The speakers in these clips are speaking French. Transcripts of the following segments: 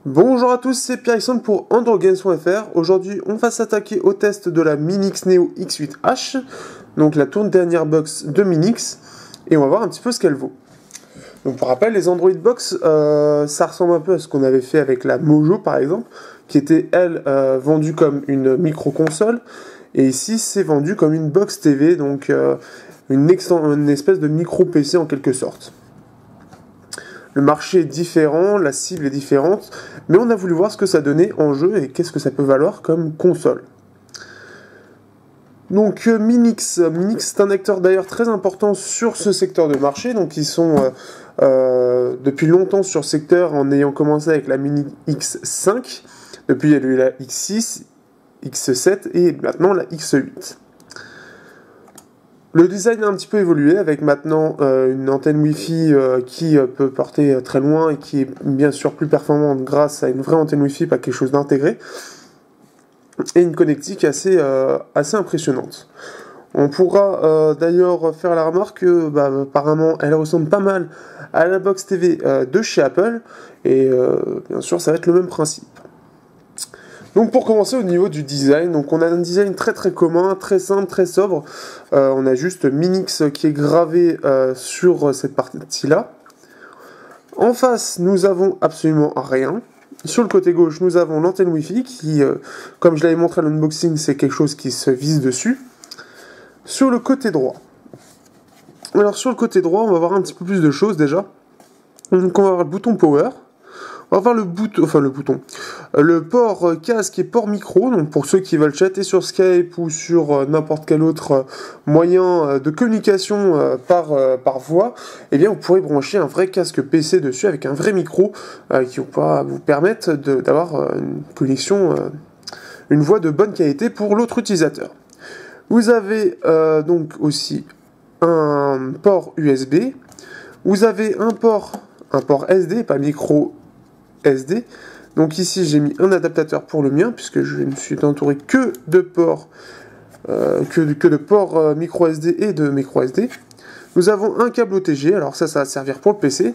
Bonjour à tous, c'est Pierre-Alexandre pour AndroGames.fr. Aujourd'hui, on va s'attaquer au test de la Minix Neo X8H, donc la toute dernière box de Minix, et on va voir un petit peu ce qu'elle vaut. Donc pour rappel, les Android Box, ça ressemble un peu à ce qu'on avait fait avec la Mojo par exemple, qui était elle vendue comme une micro-console, et ici c'est vendu comme une box TV, donc une espèce de micro-PC en quelque sorte. Le marché est différent, la cible est différente, mais on a voulu voir ce que ça donnait en jeu et qu'est-ce que ça peut valoir comme console. Donc Minix, c'est un acteur d'ailleurs très important sur ce secteur de marché, donc ils sont depuis longtemps sur ce secteur en ayant commencé avec la Mini X5, depuis il y a eu la X6, X7 et maintenant la X8. Le design a un petit peu évolué avec maintenant une antenne Wi-Fi qui peut porter très loin et qui est bien sûr plus performante grâce à une vraie antenne Wi-Fi, pas quelque chose d'intégré, et une connectique assez impressionnante. On pourra d'ailleurs faire la remarque que apparemment elle ressemble pas mal à la box TV de chez Apple, et bien sûr ça va être le même principe. Donc pour commencer au niveau du design, donc on a un design très commun, très simple, très sobre. On a juste Minix qui est gravé sur cette partie-là. En face, nous avons absolument rien. Sur le côté gauche, nous avons l'antenne Wi-Fi qui, comme je l'avais montré à l'unboxing, c'est quelque chose qui se vise dessus. Sur le côté droit. Alors sur le côté droit, on va voir un petit peu plus de choses déjà. Donc on va avoir le bouton Power. On va voir le port casque et port micro, donc pour ceux qui veulent chatter sur Skype ou sur n'importe quel autre moyen de communication par voix, eh bien vous pourrez brancher un vrai casque PC dessus avec un vrai micro qui va vous permettre d'avoir une connexion, une voix de bonne qualité pour l'autre utilisateur. Vous avez donc aussi un port USB, vous avez un port SD, pas micro SD. Donc ici j'ai mis un adaptateur pour le mien puisque je me suis entouré que de ports micro SD et de micro SD. Nous avons un câble OTG, alors ça va servir pour le PC.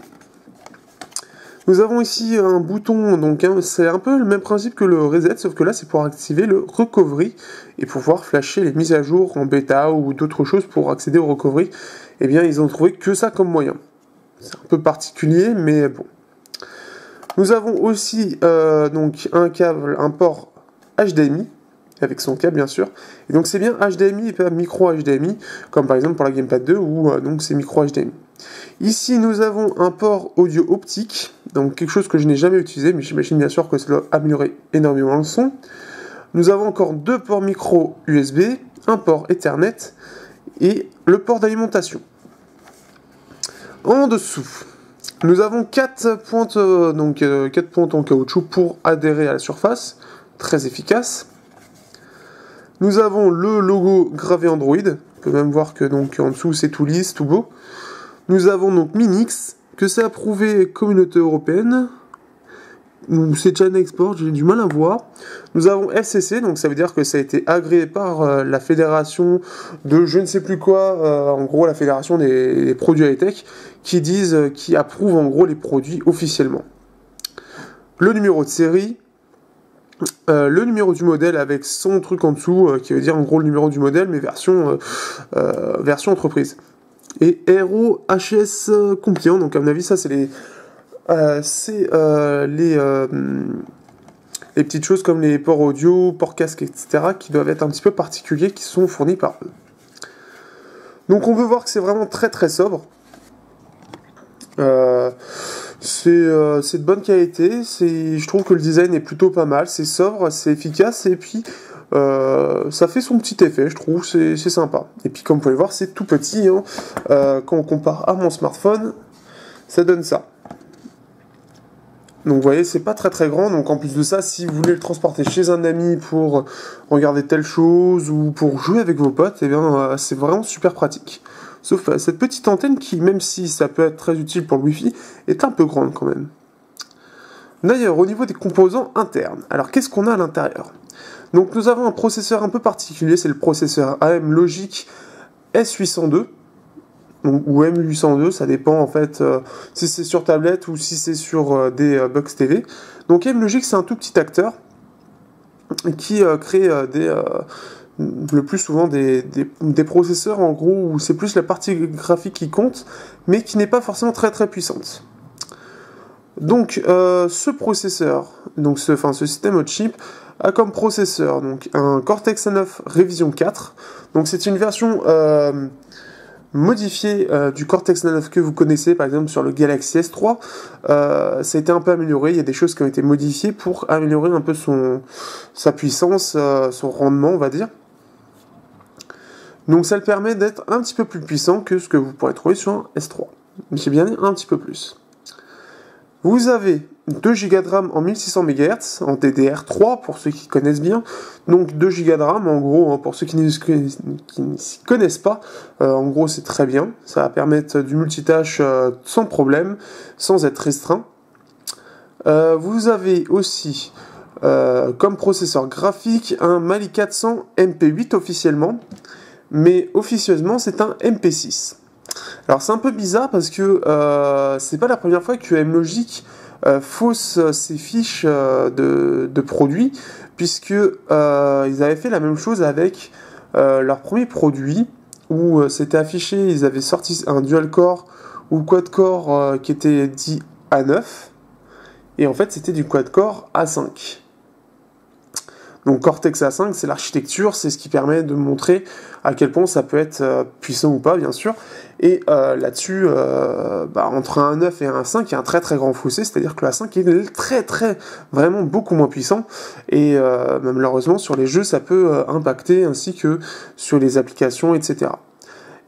Nous avons ici un bouton, donc c'est un peu le même principe que le reset, sauf que là c'est pour activer le recovery et pouvoir flasher les mises à jour en bêta ou d'autres choses pour accéder au recovery. Eh bien ils ont trouvé que ça comme moyen. C'est un peu particulier mais bon. Nous avons aussi donc un port HDMI, avec son câble bien sûr, et donc c'est bien HDMI et pas micro HDMI, comme par exemple pour la Gamepad 2 où donc c'est micro HDMI. Ici nous avons un port audio optique, donc quelque chose que je n'ai jamais utilisé, mais j'imagine bien sûr que ça doit améliorer énormément le son. Nous avons encore deux ports micro USB, un port Ethernet et le port d'alimentation. En dessous, nous avons 4 pointes, 4 pointes en caoutchouc pour adhérer à la surface, très efficace. Nous avons le logo gravé Android, on peut même voir que donc en dessous c'est tout lisse, tout beau. Nous avons donc Minix, que c'est approuvé communauté européenne, c'est China Export, j'ai du mal à voir. Nous avons FCC, donc ça veut dire que ça a été agréé par la fédération de je ne sais plus quoi, en gros la fédération des produits high-tech, qui approuvent en gros les produits officiellement. Le numéro de série, le numéro du modèle avec son truc en dessous, qui veut dire en gros le numéro du modèle, mais version entreprise. Et ROHS compliant, donc à mon avis ça c'est les petites choses comme les ports audio, ports casque, etc. qui doivent être un petit peu particuliers, qui sont fournis par eux. Donc on peut voir que c'est vraiment très sobre. C'est de bonne qualité, je trouve que le design est plutôt pas mal, c'est sobre, c'est efficace, et puis ça fait son petit effet, je trouve, c'est sympa. Et puis comme vous pouvez le voir, c'est tout petit, hein. Quand on compare à mon smartphone, ça donne ça. Donc vous voyez, c'est pas très grand, donc en plus de ça, si vous voulez le transporter chez un ami pour regarder telle chose, ou pour jouer avec vos potes, eh bien c'est vraiment super pratique. Sauf cette petite antenne qui, même si ça peut être très utile pour le Wi-Fi, est un peu grande quand même. D'ailleurs, au niveau des composants internes, alors qu'est-ce qu'on a à l'intérieur? Donc nous avons un processeur un peu particulier, c'est le processeur AM Logic S802. donc, ou M802, ça dépend en fait si c'est sur tablette ou si c'est sur des Box TV. Donc M-Logic, c'est un tout petit acteur qui crée le plus souvent des processeurs en gros où c'est plus la partie graphique qui compte, mais qui n'est pas forcément très très puissante. Donc ce processeur, donc ce système on chip a comme processeur donc un Cortex A9 Révision 4. Donc c'est une version modifiée du Cortex A9 que vous connaissez par exemple sur le Galaxy S3. Ça a été un peu amélioré, il y a des choses qui ont été modifiées pour améliorer un peu sa puissance, son rendement on va dire. Donc ça le permet d'être un petit peu plus puissant que ce que vous pourrez trouver sur un S3. J'ai bien dit un petit peu plus. Vous avez 2 Go de RAM en 1600 MHz, en DDR3 pour ceux qui connaissent bien. Donc 2 Go de RAM en gros, hein, pour ceux qui ne s'y connaissent pas, en gros c'est très bien. Ça va permettre du multitâche sans problème, sans être restreint. Vous avez aussi comme processeur graphique un Mali 400 MP8 officiellement, mais officieusement c'est un MP6. Alors c'est un peu bizarre parce que c'est pas la première fois que M-Logic fausse ses fiches de produits, puisque ils avaient fait la même chose avec leur premier produit, où c'était affiché, ils avaient sorti un dual-core ou quad-core qui était dit A9, et en fait c'était du quad-core A5. Donc Cortex A5, c'est l'architecture, c'est ce qui permet de montrer à quel point ça peut être puissant ou pas, bien sûr. Et là-dessus, entre un 9 et un 5, il y a un très très grand fossé, c'est-à-dire que le A5 est vraiment beaucoup moins puissant. Et malheureusement, sur les jeux, ça peut impacter, ainsi que sur les applications, etc.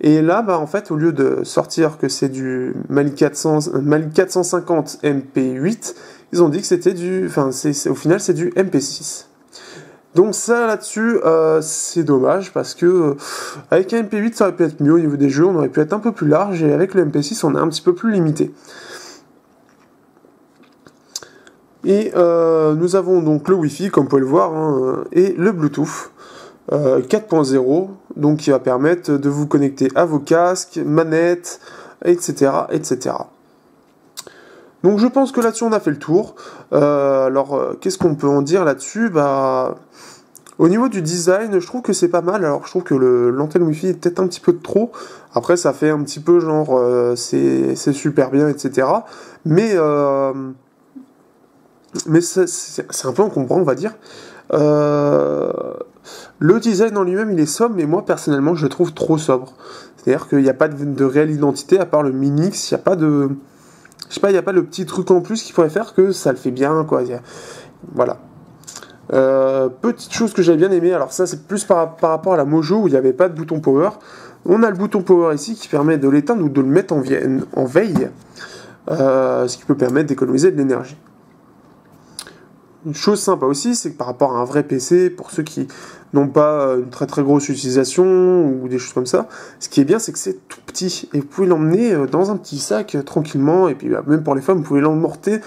Et là, en fait, au lieu de sortir que c'est du Mali 450 MP8, ils ont dit que c'était au final, c'est du MP6. Donc ça là-dessus, c'est dommage parce que avec un MP8 ça aurait pu être mieux au niveau des jeux, on aurait pu être un peu plus large, et avec le MP6 on est un petit peu plus limité. Et nous avons donc le Wi-Fi comme vous pouvez le voir, hein, et le Bluetooth 4.0, donc qui va permettre de vous connecter à vos casques, manettes, etc. etc. Donc je pense que là-dessus on a fait le tour. Qu'est-ce qu'on peut en dire là-dessus ? Au niveau du design, je trouve que c'est pas mal. Alors je trouve que l'antenne Wi-Fi est peut-être un petit peu de trop. Après ça fait un petit peu genre c'est super bien, etc. Mais c'est un peu encombrant, on va dire. Le design en lui-même il est sobre, mais moi personnellement je le trouve trop sobre. C'est-à-dire qu'il n'y a pas de réelle identité à part le Minix, il n'y a pas de... Je sais pas, il n'y a pas le petit truc en plus qui pourrait faire que ça le fait bien, quoi. Voilà. Petite chose que j'avais bien aimé, alors ça c'est plus par rapport à la Mojo où il n'y avait pas de bouton power. On a le bouton power ici qui permet de l'éteindre ou de le mettre en veille, ce qui peut permettre d'économiser de l'énergie. Une chose sympa aussi, c'est que par rapport à un vrai PC, pour ceux qui n'ont pas une très très grosse utilisation ou des choses comme ça, ce qui est bien c'est que c'est tout petit et vous pouvez l'emmener dans un petit sac tranquillement, et puis même pour les femmes vous pouvez l'emporter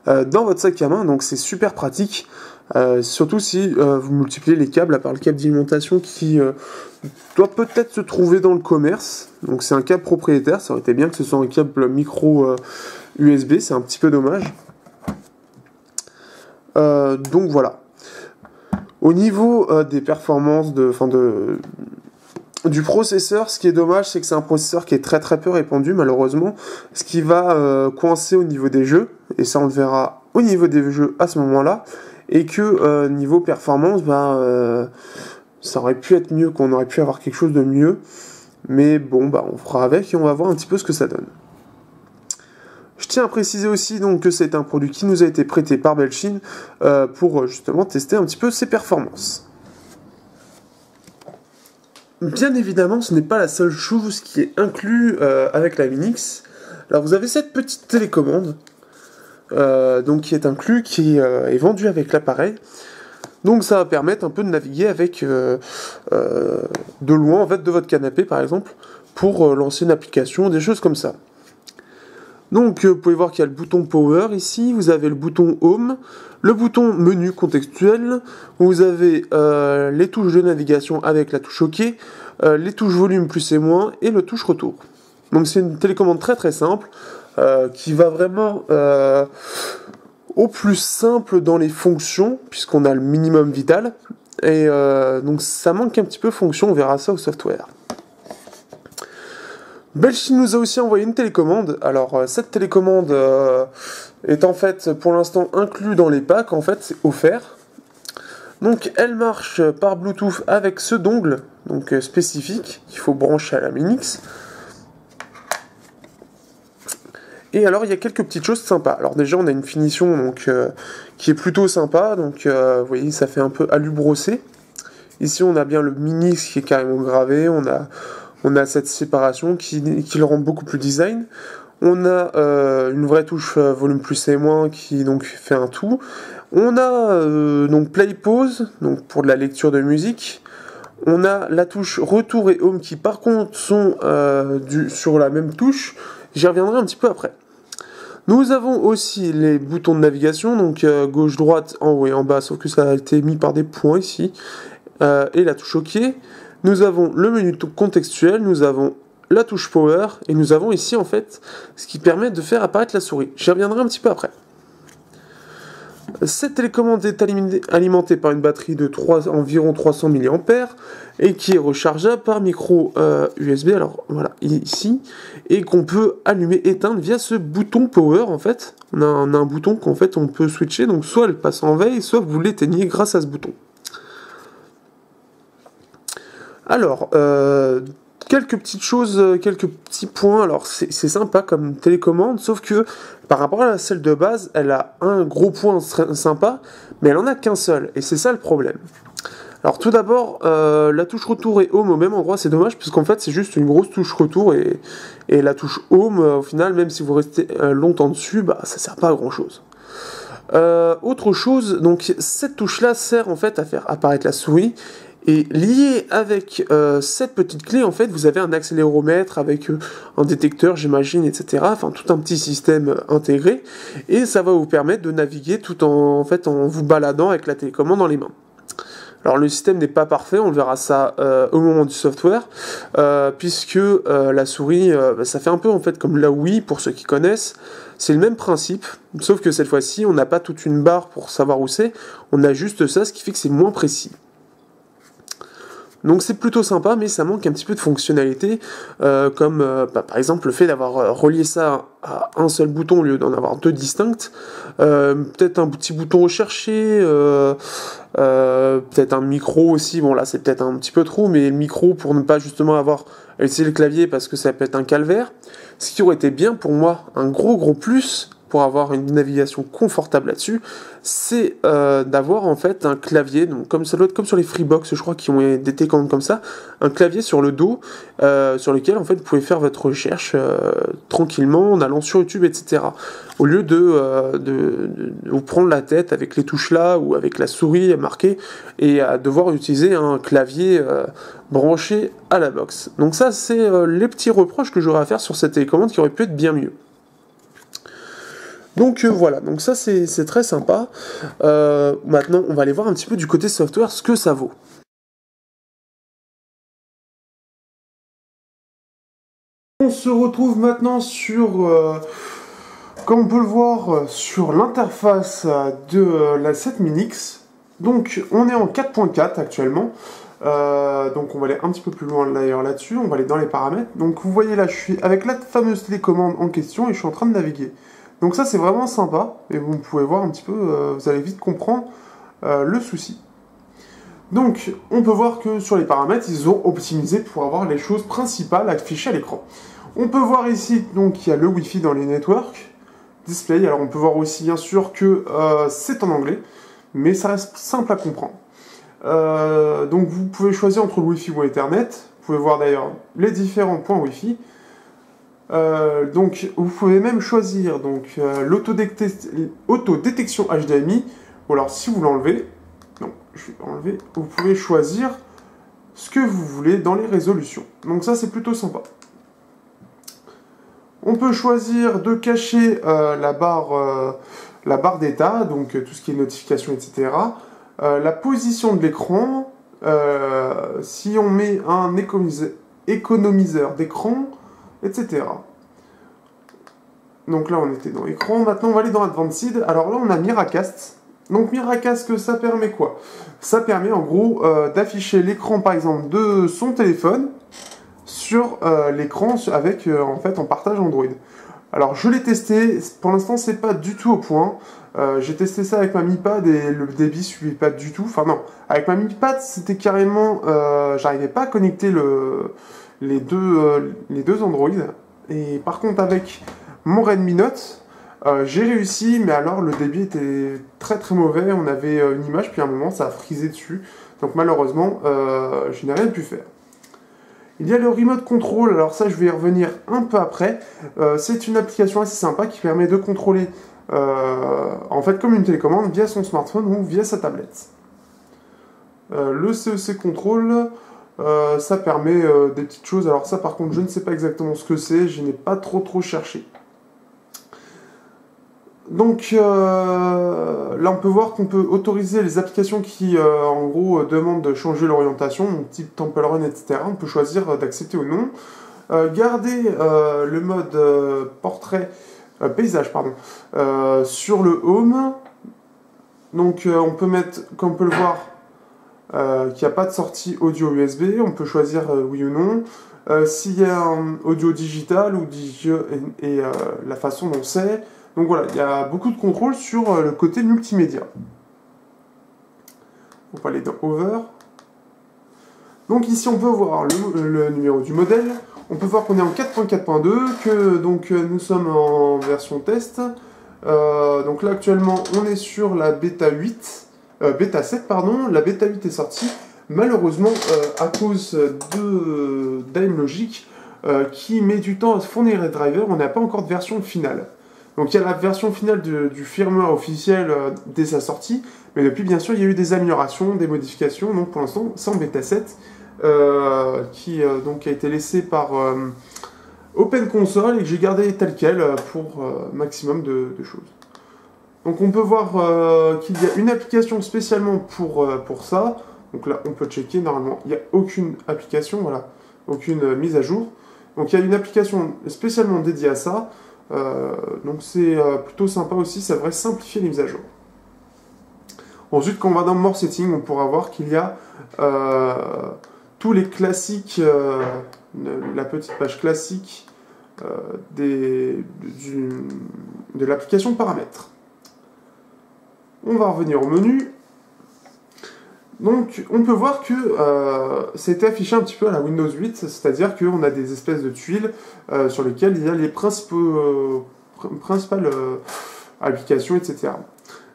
dans votre sac à main, donc c'est super pratique, surtout si vous multipliez les câbles, à part le câble d'alimentation qui doit peut-être se trouver dans le commerce, donc c'est un câble propriétaire, ça aurait été bien que ce soit un câble micro USB, c'est un petit peu dommage. Donc voilà. Au niveau des performances du processeur, ce qui est dommage, c'est que c'est un processeur qui est très très peu répandu malheureusement, ce qui va coincer au niveau des jeux, et ça on le verra au niveau des jeux à ce moment-là, et que niveau performance, ça aurait pu être mieux, qu'on aurait pu avoir quelque chose de mieux, mais bon, on fera avec et on va voir un petit peu ce que ça donne. Je tiens à préciser aussi donc que c'est un produit qui nous a été prêté par Belchine pour justement tester un petit peu ses performances. Bien évidemment, ce n'est pas la seule chose qui est inclue avec la Minix. Alors vous avez cette petite télécommande donc qui est inclue, qui est vendue avec l'appareil. Donc ça va permettre un peu de naviguer avec de loin en fait de votre canapé par exemple pour lancer une application, des choses comme ça. Donc vous pouvez voir qu'il y a le bouton Power ici, vous avez le bouton Home, le bouton Menu contextuel, vous avez les touches de navigation avec la touche OK, les touches Volume plus et moins et le touche Retour. Donc c'est une télécommande très très simple, qui va vraiment au plus simple dans les fonctions, puisqu'on a le minimum vital, et donc ça manque un petit peu fonction, on verra ça au software. Belchine nous a aussi envoyé une télécommande. Alors cette télécommande est en fait pour l'instant inclus dans les packs, en fait c'est offert. Donc elle marche par Bluetooth avec ce dongle donc spécifique qu'il faut brancher à la Minix. Et alors il y a quelques petites choses sympas. Alors déjà on a une finition donc qui est plutôt sympa, donc vous voyez ça fait un peu alu brossé. Ici on a bien le Minix qui est carrément gravé, on a cette séparation qui le rend beaucoup plus design. On a une vraie touche volume plus et moins qui donc fait un tout. On a donc play pause donc pour de la lecture de musique. On a la touche retour et home qui par contre sont sur la même touche. J'y reviendrai un petit peu après. Nous avons aussi les boutons de navigation, donc gauche, droite, en haut et en bas, sauf que ça a été mis par des points ici. Et la touche OK. Nous avons le menu contextuel, nous avons la touche Power, et nous avons ici en fait ce qui permet de faire apparaître la souris. J'y reviendrai un petit peu après. Cette télécommande est alimentée par une batterie de environ 300 mAh et qui est rechargeable par micro USB, alors voilà, ici, et qu'on peut allumer, éteindre via ce bouton Power en fait. On a un bouton qu'en fait on peut switcher, donc soit elle passe en veille, soit vous l'éteignez grâce à ce bouton. Alors, quelques petites choses, quelques petits points. Alors, c'est sympa comme télécommande, sauf que par rapport à celle de base, elle a un gros point sympa, mais elle en a qu'un seul, et c'est ça le problème. Alors, tout d'abord, la touche retour et home au même endroit, c'est dommage, puisqu'en fait, c'est juste une grosse touche retour, et la touche home, au final, même si vous restez longtemps dessus, bah, ça sert pas à grand chose. Autre chose, donc cette touche-là sert en fait à faire apparaître la souris. Et lié avec cette petite clé, en fait, vous avez un accéléromètre avec un détecteur, j'imagine, etc. Enfin, tout un petit système intégré. Et ça va vous permettre de naviguer tout en vous baladant avec la télécommande dans les mains. Alors, le système n'est pas parfait, on verra ça au moment du software, puisque la souris, ça fait un peu en fait comme la Wii, pour ceux qui connaissent. C'est le même principe, sauf que cette fois-ci, on n'a pas toute une barre pour savoir où c'est, on a juste ça, ce qui fait que c'est moins précis. Donc c'est plutôt sympa, mais ça manque un petit peu de fonctionnalité, comme par exemple le fait d'avoir relié ça à un seul bouton au lieu d'en avoir deux distincts. Peut-être un petit bouton recherché, peut-être un micro aussi. Bon là c'est peut-être un petit peu trop, mais le micro pour ne pas justement avoir à utiliser le clavier parce que ça peut être un calvaire. Ce qui aurait été bien pour moi, un gros plus, pour avoir une navigation confortable là-dessus, c'est d'avoir en fait un clavier, donc comme ça doit être comme sur les Freebox, je crois, qui ont des télécommandes comme ça, un clavier sur le dos, sur lequel en fait vous pouvez faire votre recherche tranquillement en allant sur YouTube, etc. Au lieu de vous prendre la tête avec les touches là ou avec la souris marquée et à devoir utiliser un clavier branché à la box. Donc ça c'est les petits reproches que j'aurais à faire sur cette télécommande qui aurait pu être bien mieux. Donc voilà, donc ça c'est très sympa. Maintenant, on va aller voir un petit peu du côté software ce que ça vaut. On se retrouve maintenant sur, comme on peut le voir, sur l'interface de la 7 Minix. Donc on est en 4.4 actuellement. Donc on va aller un petit peu plus loin d'ailleurs là-dessus, on va aller dans les paramètres. Donc vous voyez là, je suis avec la fameuse télécommande en question et je suis en train de naviguer. Donc ça c'est vraiment sympa, et vous pouvez voir un petit peu, vous allez vite comprendre le souci. Donc on peut voir que sur les paramètres, ils ont optimisé pour avoir les choses principales affichées à l'écran. On peut voir ici, donc il y a le Wi-Fi dans les networks, display, alors on peut voir aussi bien sûr que c'est en anglais, mais ça reste simple à comprendre. Donc vous pouvez choisir entre le Wi-Fi ou Ethernet, vous pouvez voir d'ailleurs les différents points Wi-Fi. Donc vous pouvez même choisir l'autodétection HDMI, ou alors si vous l'enlevez, non, je vais enlever, vous pouvez choisir ce que vous voulez dans les résolutions. Donc ça c'est plutôt sympa. On peut choisir de cacher la barre d'état, donc tout ce qui est notification, etc. La position de l'écran, si on met un économiseur d'écran, etc. Donc là, on était dans l'écran. Maintenant, on va aller dans Advanced. Alors là, on a Miracast. Donc Miracast, ça permet quoi? Ça permet en gros d'afficher l'écran, par exemple, de son téléphone sur l'écran avec, en fait, en partage Android. Alors, je l'ai testé. Pour l'instant, c'est pas du tout au point. J'ai testé ça avec ma Mi Pad et le débit suivait pas du tout. Enfin non, avec ma Mi Pad, c'était carrément... j'arrivais pas à connecter les deux Android. Et par contre, avec mon Redmi Note, j'ai réussi, mais alors le débit était très très mauvais. On avait une image, puis à un moment, ça a frisé dessus. Donc malheureusement, je n'ai rien pu faire. Il y a le Remote Control, alors ça je vais y revenir un peu après. C'est une application assez sympa qui permet de contrôler, en fait comme une télécommande, via son smartphone ou via sa tablette. Le CEC Control, ça permet des petites choses. Alors ça par contre je ne sais pas exactement ce que c'est, je n'ai pas trop cherché. Donc là on peut voir qu'on peut autoriser les applications qui en gros demandent de changer l'orientation, type Temple Run, etc. On peut choisir d'accepter ou non. Garder le mode portrait, paysage pardon, sur le home. Donc on peut mettre, comme on peut le voir, qu'il n'y a pas de sortie audio USB. On peut choisir oui ou non. S'il y a un audio digital ou et la façon dont c'est. Donc voilà, il y a beaucoup de contrôle sur le côté multimédia. On va aller dans Over. Donc ici on peut voir le numéro du modèle. On peut voir qu'on est en 4.4.2, que donc nous sommes en version test. Donc là actuellement on est sur la bêta 8, bêta 7 pardon. La bêta 8 est sortie. Malheureusement à cause de d'AIMLogic qui met du temps à se fournir les drivers, on n'a pas encore de version finale. Donc il y a la version finale du firmware officiel dès sa sortie, mais depuis bien sûr il y a eu des améliorations, des modifications, donc pour l'instant c'est en bêta 7, qui donc a été laissé par OpenConsole et que j'ai gardé tel quel pour maximum de choses. Donc on peut voir qu'il y a une application spécialement pour ça, donc là on peut checker, normalement il n'y a aucune application, voilà, aucune mise à jour. Donc il y a une application spécialement dédiée à ça. Donc c'est plutôt sympa aussi, ça devrait simplifier les mises à jour. Ensuite, quand on va dans More Setting, on pourra voir qu'il y a tous les classiques, la petite page classique de l'application paramètres. On va revenir au menu. Donc, on peut voir que c'était affiché un petit peu à la Windows 8, c'est-à-dire qu'on a des espèces de tuiles sur lesquelles il y a les principales applications, etc.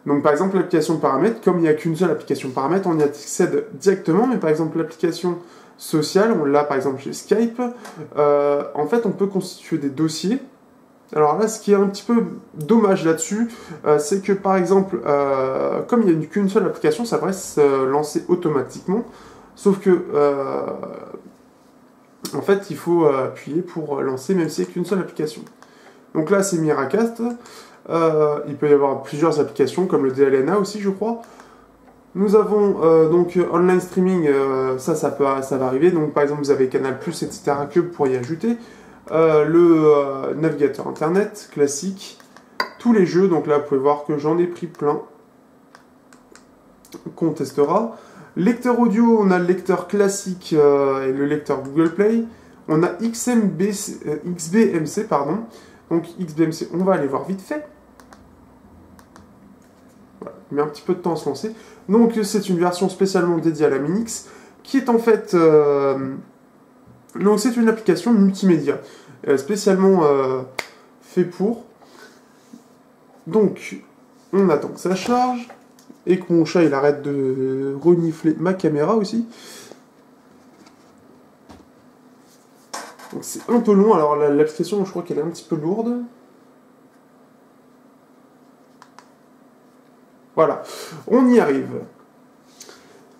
Donc, par exemple, l'application paramètres, comme il n'y a qu'une seule application paramètres, on y accède directement, mais par exemple, l'application sociale, on l'a par exemple chez Skype, en fait, on peut constituer des dossiers. Alors là, ce qui est un petit peu dommage là-dessus, c'est que par exemple, comme il n'y a qu'une seule application, ça devrait se lancer automatiquement. Sauf que, en fait, il faut appuyer pour lancer, même si c'est qu'une seule application. Donc là, c'est Miracast. Il peut y avoir plusieurs applications, comme le DLNA aussi, je crois. Nous avons donc online streaming, ça va arriver. Donc par exemple, vous avez Canal+, etc. que vous pourriez ajouter. Le navigateur internet classique, tous les jeux, donc là vous pouvez voir que j'en ai pris plein qu'on testera. Lecteur audio, on a le lecteur classique et le lecteur Google Play. On a XBMC, pardon. Donc XBMC, on va aller voir vite fait. Voilà, il met un petit peu de temps à se lancer. Donc c'est une version spécialement dédiée à la Minix, qui est en fait... donc c'est une application multimédia, spécialement fait pour. Donc on attend que ça charge, et que mon chat il arrête de renifler ma caméra aussi. Donc c'est un peu long, alors l'application je crois qu'elle est un petit peu lourde. Voilà, on y arrive.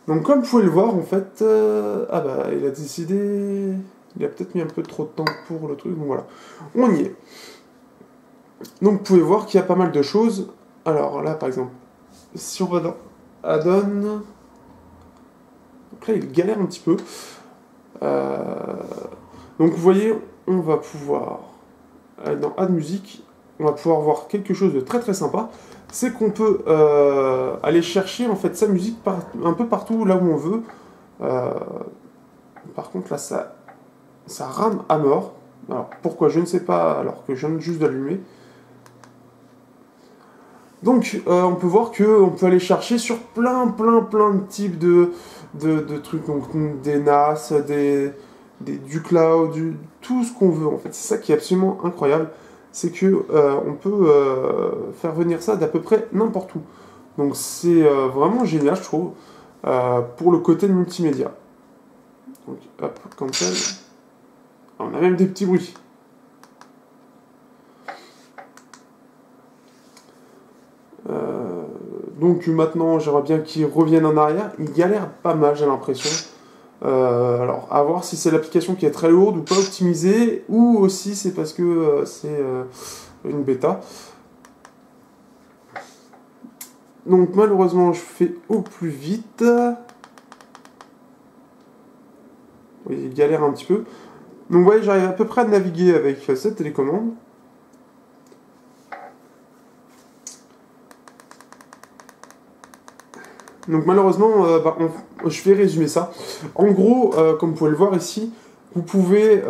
Donc comme vous pouvez le voir, en fait, ah bah il a décidé, il a peut-être mis un peu trop de temps pour le truc, donc voilà, on y est. Donc vous pouvez voir qu'il y a pas mal de choses. Alors là par exemple, si on va dans Add-on, donc là il galère un petit peu. Donc vous voyez, on va pouvoir aller dans Add Music, on va pouvoir voir quelque chose de très très sympa. C'est qu'on peut aller chercher en fait sa musique un peu partout là où on veut. Par contre là ça rame à mort. Alors pourquoi je ne sais pas alors que je viens juste d'allumer. Donc on peut voir qu'on peut aller chercher sur plein de types de trucs, donc des NAS, du cloud, tout ce qu'on veut en fait. C'est ça qui est absolument incroyable, c'est que on peut faire venir ça d'à peu près n'importe où. Donc c'est vraiment génial je trouve pour le côté de multimédia. Donc hop, cancel. On a même des petits bruits. Donc maintenant, j'aimerais bien qu'il revienne en arrière. Il galère pas mal, j'ai l'impression. Alors, à voir si c'est l'application qui est très lourde ou pas optimisée, ou aussi c'est parce que c'est une bêta. Donc malheureusement, je fais au plus vite. Oui, il galère un petit peu. Donc vous voyez, j'arrive à peu près à naviguer avec cette télécommande. Donc malheureusement, je vais résumer ça. En gros, comme vous pouvez le voir ici, vous pouvez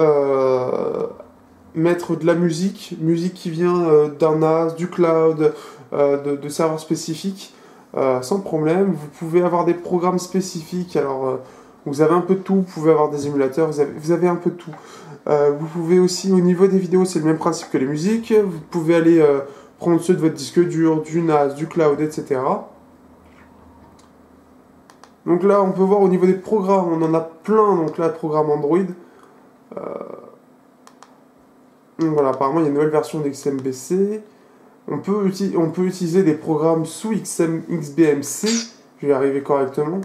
mettre de la musique qui vient d'un NAS, du cloud, de serveurs spécifiques, sans problème. Vous pouvez avoir des programmes spécifiques, alors vous avez un peu de tout, vous pouvez avoir des émulateurs, vous avez un peu de tout. Vous pouvez aussi, au niveau des vidéos, c'est le même principe que les musiques, vous pouvez aller prendre ceux de votre disque dur, du NAS, du cloud, etc. Donc là, on peut voir au niveau des programmes, on en a plein, donc là, programme Android. Donc voilà, apparemment, il y a une nouvelle version d'XMBC. On peut utiliser des programmes sous XBMC, je vais y arriver correctement.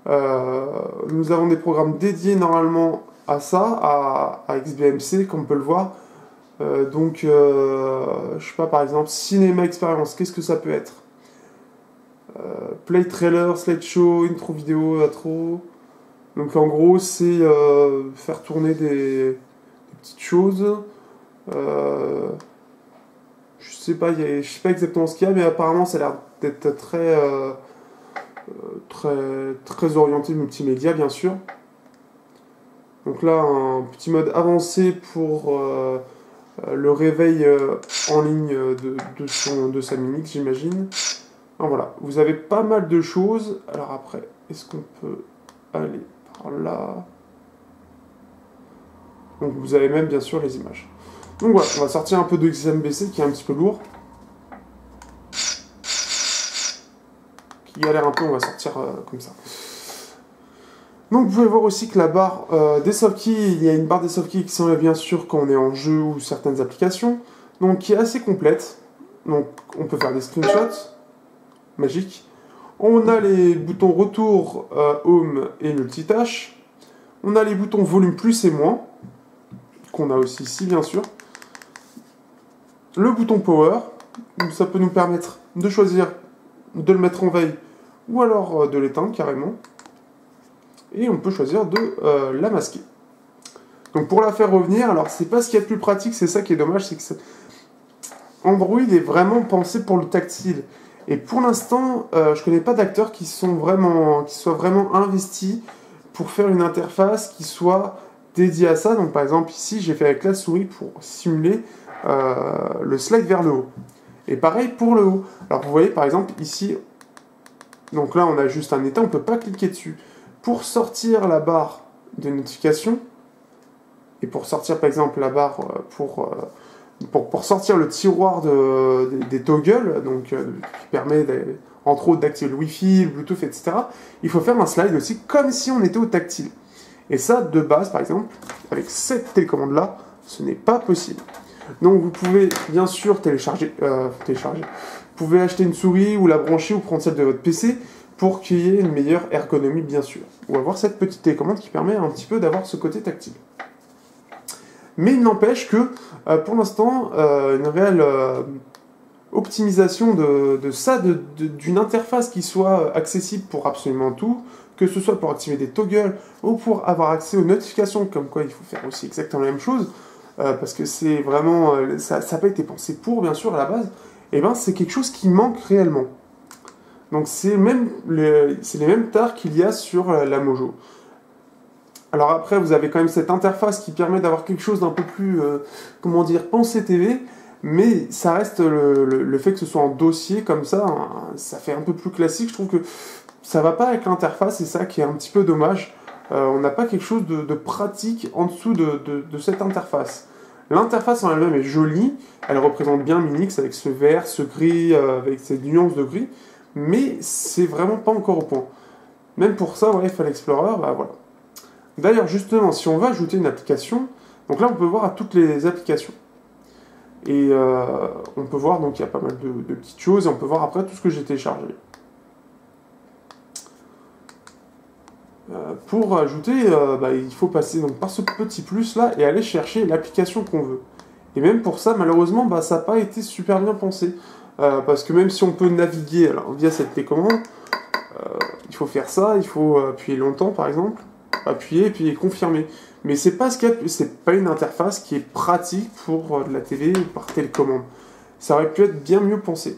Nous avons des programmes dédiés normalement à ça, à XBMC, comme on peut le voir. Je sais pas, par exemple, Cinéma Expérience, qu'est-ce que ça peut être? Play trailer, slideshow, intro vidéo, intro. Donc en gros, c'est faire tourner des petites choses. Je sais pas exactement ce qu'il y a, mais apparemment ça a l'air d'être très orienté multimédia, bien sûr. Donc là, un petit mode avancé pour le réveil en ligne de sa Minix, j'imagine. Voilà, vous avez pas mal de choses. Alors après, est-ce qu'on peut aller par là? Donc vous avez même bien sûr les images. Donc voilà, on va sortir un peu de XMBC qui est un petit peu lourd. Qui galère un peu, on va sortir comme ça. Donc vous pouvez voir aussi que la barre des softkeys, il y a une barre des softkeys qui s'enlève bien sûr quand on est en jeu ou certaines applications. Donc qui est assez complète. Donc on peut faire des screenshots. Magique. On a les boutons retour, home et multitâche. On a les boutons volume plus et moins, qu'on a aussi ici bien sûr. Le bouton power, ça peut nous permettre de choisir de le mettre en veille ou alors de l'éteindre carrément. Et on peut choisir de la masquer. Donc pour la faire revenir, alors c'est pas ce qu'il y a de plus pratique, c'est ça qui est dommage, c'est que Android est vraiment pensé pour le tactile. Et pour l'instant, je connais pas d'acteurs qui soient vraiment investis pour faire une interface qui soit dédiée à ça. Donc par exemple ici, j'ai fait avec la souris pour simuler le slide vers le haut. Et pareil pour le haut. Alors vous voyez par exemple ici, donc là on a juste un état, on ne peut pas cliquer dessus. Pour sortir la barre de notification, et pour sortir par exemple la barre pour sortir le tiroir des toggles, donc qui permet entre autres d'activer le Wi-Fi, le Bluetooth, etc., il faut faire un slide aussi comme si on était au tactile. Et ça, de base, par exemple, avec cette télécommande-là, ce n'est pas possible. Donc vous pouvez bien sûr télécharger. Vous pouvez acheter une souris ou la brancher ou prendre celle de votre PC pour qu'il y ait une meilleure ergonomie, bien sûr. Ou avoir cette petite télécommande qui permet un petit peu d'avoir ce côté tactile. Mais il n'empêche que, pour l'instant, une réelle optimisation d'une interface qui soit accessible pour absolument tout, que ce soit pour activer des toggles ou pour avoir accès aux notifications, comme quoi il faut faire aussi exactement la même chose, parce que c'est vraiment, ça n'a pas été pensé pour, bien sûr, à la base, et ben c'est quelque chose qui manque réellement. Donc c'est les mêmes tares qu'il y a sur la Mojo. Alors après, vous avez quand même cette interface qui permet d'avoir quelque chose d'un peu plus, comment dire, pensé TV, mais ça reste le fait que ce soit en dossier comme ça, hein, ça fait un peu plus classique. Je trouve que ça va pas avec l'interface, et ça qui est un petit peu dommage. On n'a pas quelque chose de pratique en dessous de cette interface. L'interface en elle-même est jolie, elle représente bien Minix avec ce vert, ce gris, avec ces nuances de gris, mais c'est vraiment pas encore au point. Même pour ça, ouais, File Explorer, bah voilà. D'ailleurs, justement, si on veut ajouter une application, donc là on peut voir à toutes les applications. Et on peut voir, donc il y a pas mal de petites choses, et on peut voir après tout ce que j'ai téléchargé. Pour ajouter, il faut passer donc, par ce petit plus là et aller chercher l'application qu'on veut. Et même pour ça, malheureusement, ça n'a pas été super bien pensé. Parce que même si on peut naviguer alors, via cette télécommande, il faut faire ça, il faut appuyer longtemps par exemple, appuyer et puis confirmer. Mais c'est pas une interface qui est pratique pour de la télé par télécommande. Ça aurait pu être bien mieux pensé.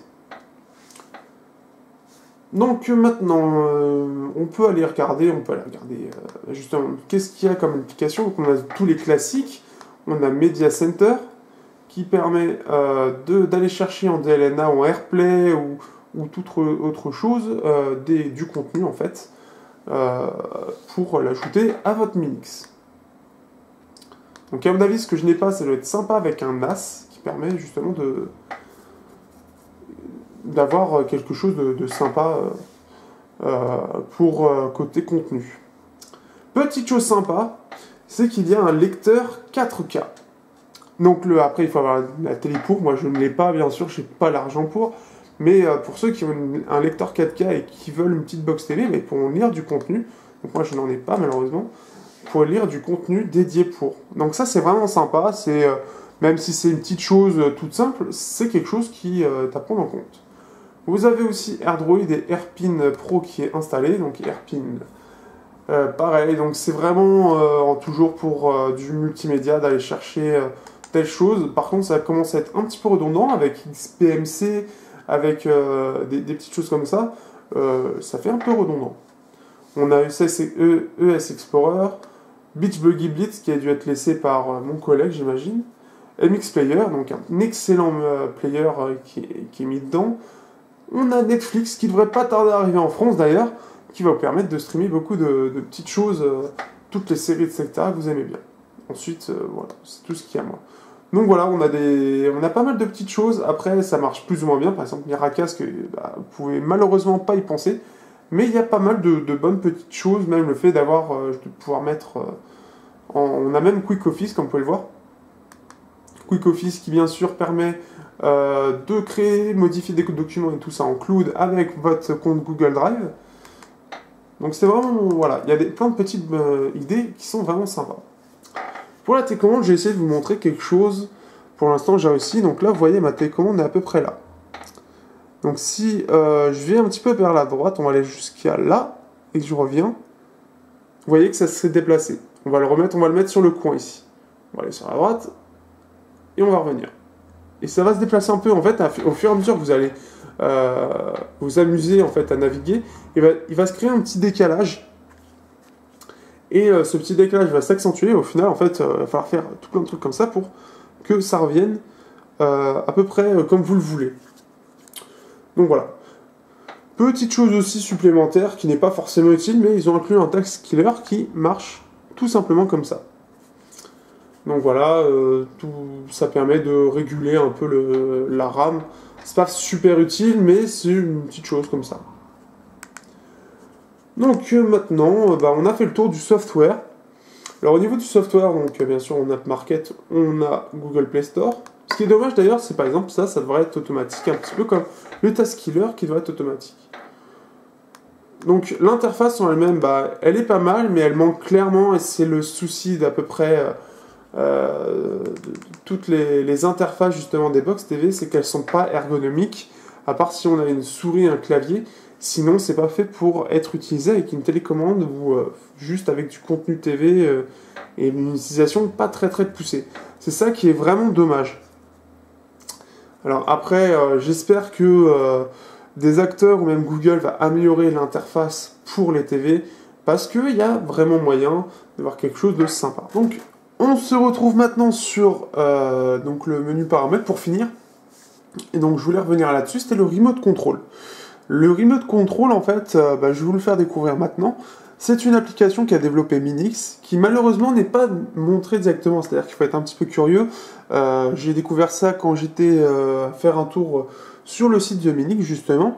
Donc maintenant, on peut aller regarder, justement qu'est-ce qu'il y a comme application. Donc on a tous les classiques, on a Media Center qui permet d'aller chercher en DLNA ou en AirPlay ou toute autre chose du contenu en fait pour l'ajouter à votre Minix. Donc à mon avis, ce que je n'ai pas, ça doit être sympa avec un NAS qui permet justement d'avoir quelque chose de sympa pour côté contenu. Petite chose sympa, c'est qu'il y a un lecteur 4K. Donc après, il faut avoir la télé pour. Moi, je ne l'ai pas, bien sûr, je n'ai pas l'argent pour. Mais pour ceux qui ont un lecteur 4K et qui veulent une petite box télé, ils pourront lire du contenu. Donc moi, je n'en ai pas, malheureusement. Pour lire du contenu dédié pour. Donc ça, c'est vraiment sympa. Même si c'est une petite chose toute simple, c'est quelque chose qui est à prendre en compte. Vous avez aussi AirDroid et AirPin Pro qui est installé. Donc AirPin, pareil. Donc c'est vraiment toujours pour du multimédia d'aller chercher telle chose. Par contre, ça commence à être un petit peu redondant avec XPMC, avec des petites choses comme ça. Ça fait un peu redondant. On a ES Explorer, Beach Buggy Blitz qui a dû être laissé par mon collègue, j'imagine. MX Player, donc un excellent player qui est mis dedans. On a Netflix qui devrait pas tarder à arriver en France d'ailleurs, qui va vous permettre de streamer beaucoup de petites choses, toutes les séries, etc. que vous aimez bien. Ensuite, voilà, c'est tout ce qu'il y a moi. Donc voilà, on a pas mal de petites choses. Après, ça marche plus ou moins bien. Par exemple, Miracast, que vous pouvez malheureusement pas y penser. Mais il y a pas mal de bonnes petites choses, même le fait de pouvoir mettre... on a même Quick Office, comme vous pouvez le voir. Quick Office qui, bien sûr, permet de créer, modifier des documents et tout ça en cloud avec votre compte Google Drive. Donc c'est vraiment... Voilà, il y a plein de petites idées qui sont vraiment sympas. Pour la télécommande, j'ai essayé de vous montrer quelque chose. Pour l'instant, j'ai réussi. Donc là, vous voyez, ma télécommande est à peu près là. Donc si je vais un petit peu vers la droite, on va aller jusqu'à là, et que je reviens, vous voyez que ça s'est déplacé. On va le mettre sur le coin ici. On va aller sur la droite, et on va revenir. Et ça va se déplacer un peu, en fait, au fur et à mesure que vous allez vous amuser en fait, à naviguer, il va se créer un petit décalage. Et ce petit décalage va s'accentuer. Au final, en fait, il va falloir faire tout plein de trucs comme ça pour que ça revienne à peu près comme vous le voulez. Donc voilà. Petite chose aussi supplémentaire qui n'est pas forcément utile, mais ils ont inclus un task killer qui marche tout simplement comme ça. Donc voilà, ça permet de réguler un peu la RAM. C'est pas super utile, mais c'est une petite chose comme ça. Donc maintenant, on a fait le tour du software. Alors au niveau du software, donc bien sûr on a App Market, on a Google Play Store. Ce qui est dommage d'ailleurs, c'est par exemple ça devrait être automatique, un petit peu comme le Task Killer qui devrait être automatique. Donc l'interface en elle-même, elle est pas mal, mais elle manque clairement, et c'est le souci d'à peu près toutes les interfaces justement des box TV, c'est qu'elles sont pas ergonomiques, à part si on a une souris et un clavier. Sinon, c'est pas fait pour être utilisé avec une télécommande ou juste avec du contenu TV et une utilisation pas très très poussée. C'est ça qui est vraiment dommage. Alors après, j'espère que des acteurs ou même Google va améliorer l'interface pour les TV parce qu'il y a vraiment moyen d'avoir quelque chose de sympa. Donc on se retrouve maintenant sur donc le menu paramètres pour finir. Et donc je voulais revenir là-dessus, c'était le Remote Control. Le Remote Control, en fait, je vais vous le faire découvrir maintenant. C'est une application qui a développé Minix, qui malheureusement n'est pas montrée directement, c'est-à-dire qu'il faut être un petit peu curieux. J'ai découvert ça quand j'étais faire un tour sur le site de Minix, justement.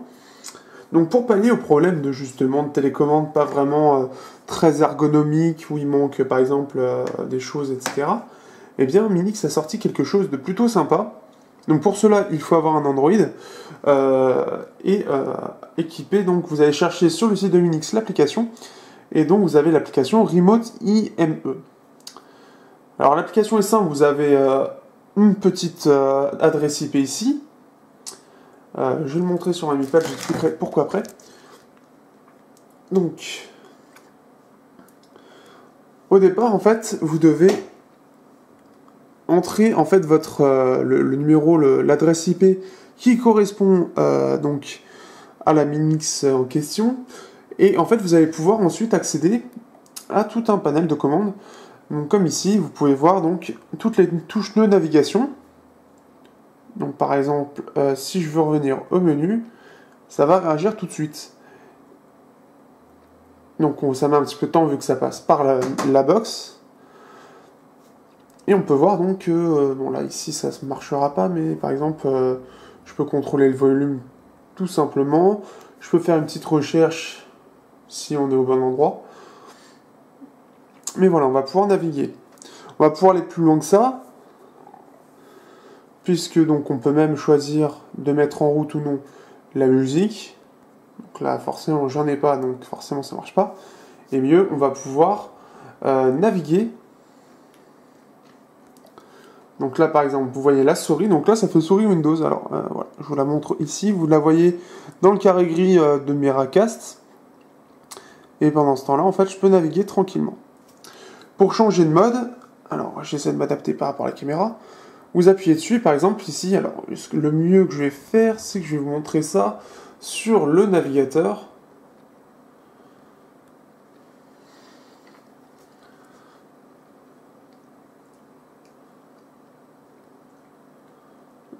Donc pour pallier au problème de justement de télécommande pas vraiment très ergonomique, où il manque par exemple des choses, etc. Eh bien Minix a sorti quelque chose de plutôt sympa. Donc pour cela, il faut avoir un Android et équipé. Donc vous allez chercher sur le site de Minix l'application et donc vous avez l'application Remote IME. Alors l'application est simple, vous avez une petite adresse IP ici. Je vais le montrer sur un iPad, j'expliquerai pourquoi après. Donc, au départ, en fait, vous devez entrer en fait votre le numéro, l'adresse IP qui correspond donc à la Minix en question. Et en fait, vous allez pouvoir ensuite accéder à tout un panel de commandes. Donc, comme ici, vous pouvez voir donc toutes les touches de navigation. Donc par exemple, si je veux revenir au menu, ça va réagir tout de suite. Donc ça met un petit peu de temps vu que ça passe par la box. Et on peut voir donc que, bon là ici ça ne marchera pas, mais par exemple, je peux contrôler le volume tout simplement. Je peux faire une petite recherche si on est au bon endroit. Mais voilà, on va pouvoir naviguer. On va pouvoir aller plus loin que ça. Puisque donc on peut même choisir de mettre en route ou non la musique. Donc là forcément j'en ai pas, donc forcément ça marche pas. Et mieux, on va pouvoir naviguer. Donc là par exemple vous voyez la souris, donc là ça fait souris Windows. Alors voilà, je vous la montre ici, vous la voyez dans le carré gris de Miracast. Et pendant ce temps là en fait je peux naviguer tranquillement. Pour changer de mode, alors j'essaie de m'adapter par rapport à la caméra. Vous appuyez dessus, par exemple ici, alors le mieux que je vais faire, c'est que je vais vous montrer ça sur le navigateur.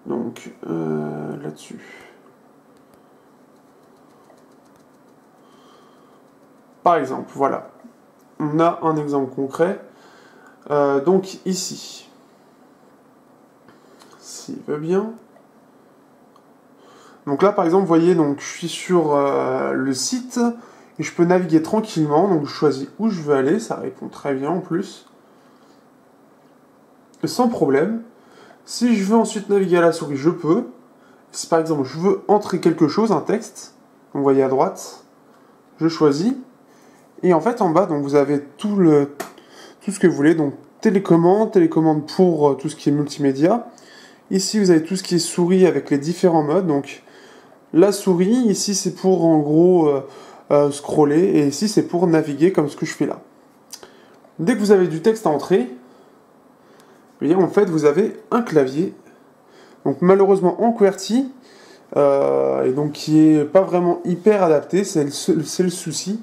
Donc là-dessus. Par exemple, voilà. On a un exemple concret. Donc ici. S'il veut bien. Donc là, par exemple, vous voyez, donc, je suis sur le site et je peux naviguer tranquillement. Donc je choisis où je veux aller, ça répond très bien en plus. Sans problème. Si je veux ensuite naviguer à la souris, je peux. Si par exemple je veux entrer quelque chose, un texte, vous voyez à droite, je choisis. Et en fait en bas, donc vous avez tout ce que vous voulez. Donc télécommande pour tout ce qui est multimédia. Ici, vous avez tout ce qui est souris avec les différents modes. Donc, la souris, ici, c'est pour, en gros, scroller. Et ici, c'est pour naviguer, comme ce que je fais là. Dès que vous avez du texte à entrer, eh bien, en fait, vous avez un clavier. Donc, malheureusement, en QWERTY. Et donc, qui est pas vraiment hyper adapté. C'est le souci.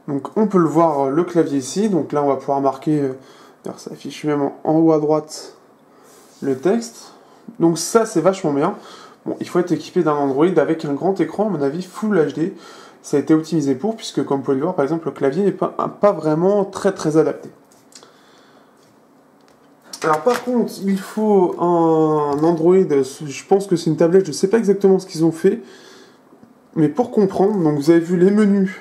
Donc, on peut le voir, le clavier ici. Donc, là, on va pouvoir marquer... Alors, ça affiche même en haut à droite le texte. Donc ça, c'est vachement bien. Bon, il faut être équipé d'un Android avec un grand écran, à mon avis, Full HD. Ça a été optimisé pour, puisque comme vous pouvez le voir, par exemple, le clavier n'est pas vraiment très adapté. Alors par contre, il faut un Android, je pense que c'est une tablette, je ne sais pas exactement ce qu'ils ont fait. Mais pour comprendre, donc vous avez vu les menus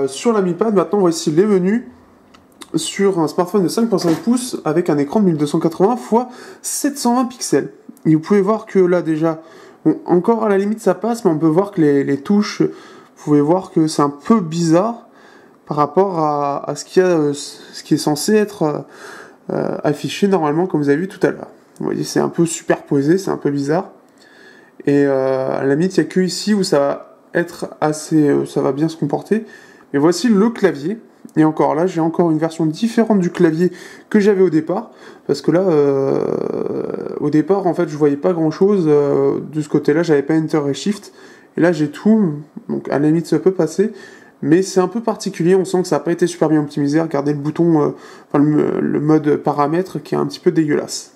sur la Mi Pad, maintenant voici les menus sur un smartphone de 5.5 pouces avec un écran de 1280 x 720 pixels. Et vous pouvez voir que là déjà, bon, encore à la limite ça passe, mais on peut voir que les touches, vous pouvez voir que c'est un peu bizarre par rapport à ce qui est censé être affiché normalement comme vous avez vu tout à l'heure. Vous voyez, c'est un peu superposé, c'est un peu bizarre. Et à la limite, il n'y a que ici où ça va être assez, ça va bien se comporter. Mais voici le clavier. Et encore là, j'ai encore une version différente du clavier que j'avais au départ, parce que là, au départ, en fait, je voyais pas grand-chose. De ce côté-là, j'avais pas Enter et Shift. Et là, j'ai tout, donc à la limite, ça peut passer. Mais c'est un peu particulier, on sent que ça n'a pas été super bien optimisé. Regardez le bouton, le mode paramètres qui est un petit peu dégueulasse.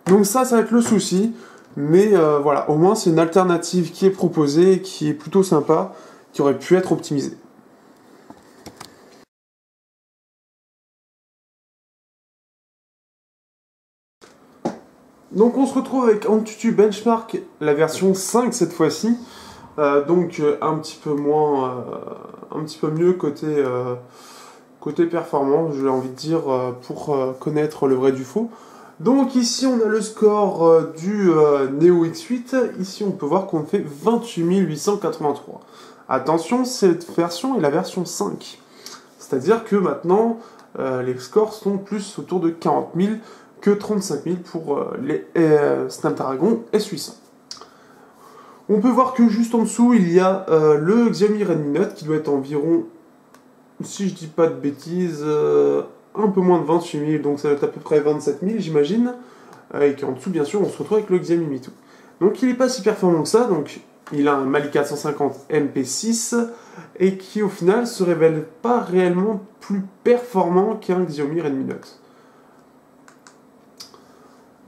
Donc ça va être le souci. Mais voilà, au moins c'est une alternative qui est proposée, qui est plutôt sympa, qui aurait pu être optimisée. Donc on se retrouve avec Antutu Benchmark, la version 5 cette fois-ci. Donc un petit peu mieux côté performance, j'ai envie de dire, pour connaître le vrai du faux. Donc ici on a le score du Neo X8, ici on peut voir qu'on fait 28 883. Attention, cette version est la version 5, c'est-à-dire que maintenant les scores sont plus autour de 40 000 que 35 000 pour les Snapdragon S800. On peut voir que juste en dessous il y a le Xiaomi Redmi Note qui doit être environ, si je dis pas de bêtises, un peu moins de 28 000, donc ça va être à peu près 27 000 j'imagine, et qu'en dessous bien sûr on se retrouve avec le Xiaomi Mi 2. Donc il n'est pas si performant que ça, donc il a un Mali 450 MP6, et qui au final se révèle pas réellement plus performant qu'un Xiaomi Redmi Note.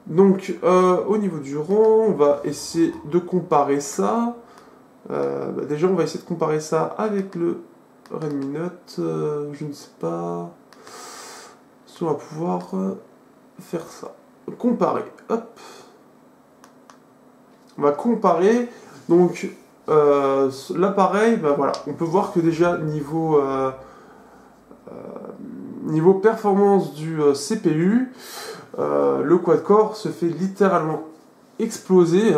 Donc au niveau du RAM, on va essayer de comparer ça. Déjà on va essayer de comparer ça avec le Redmi Note, je ne sais pas si on va pouvoir faire ça. Comparer, hop. On va comparer, donc l'appareil, voilà, on peut voir que déjà niveau performance du CPU, le quad-core se fait littéralement exploser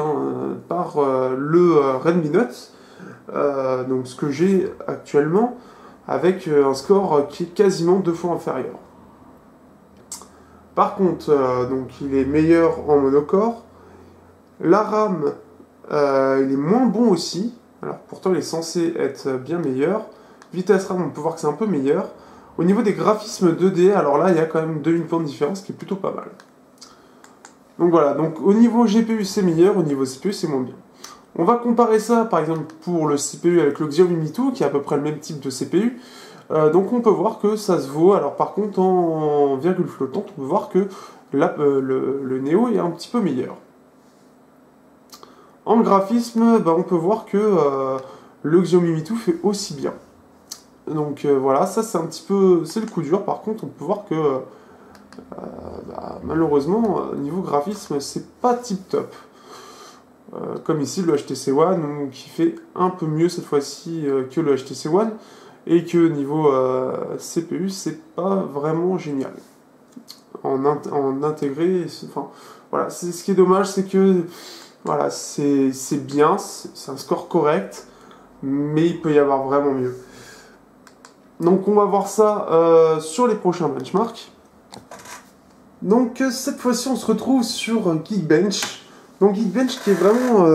par le Redmi Note, donc ce que j'ai actuellement, avec un score qui est quasiment 2 fois inférieur. Par contre, donc il est meilleur en monocore. La RAM, il est moins bon aussi. Alors pourtant, il est censé être bien meilleur. Vitesse RAM, on peut voir que c'est un peu meilleur. Au niveau des graphismes 2D, alors là, il y a quand même 2 points de différence, qui est plutôt pas mal. Donc voilà, donc au niveau GPU, c'est meilleur, au niveau CPU, c'est moins bien. On va comparer ça, par exemple, pour le CPU avec le Xiaomi Mi 2, qui est à peu près le même type de CPU. Donc on peut voir que ça se vaut. Alors par contre, en virgule flottante, on peut voir que le Neo est un petit peu meilleur. En graphisme, on peut voir que le Xiaomi Mi 2 fait aussi bien. Donc voilà, ça c'est un petit peu, c'est le coup dur. Par contre, on peut voir que malheureusement, niveau graphisme, c'est pas tip top. Comme ici le HTC One, qui fait un peu mieux cette fois-ci que le HTC One, et que niveau CPU, c'est pas vraiment génial. En intégré, enfin, voilà, ce qui est dommage, c'est que voilà, c'est bien, c'est un score correct, mais il peut y avoir vraiment mieux. Donc on va voir ça sur les prochains benchmarks. Donc cette fois-ci on se retrouve sur Geekbench. Donc Geekbench qui est vraiment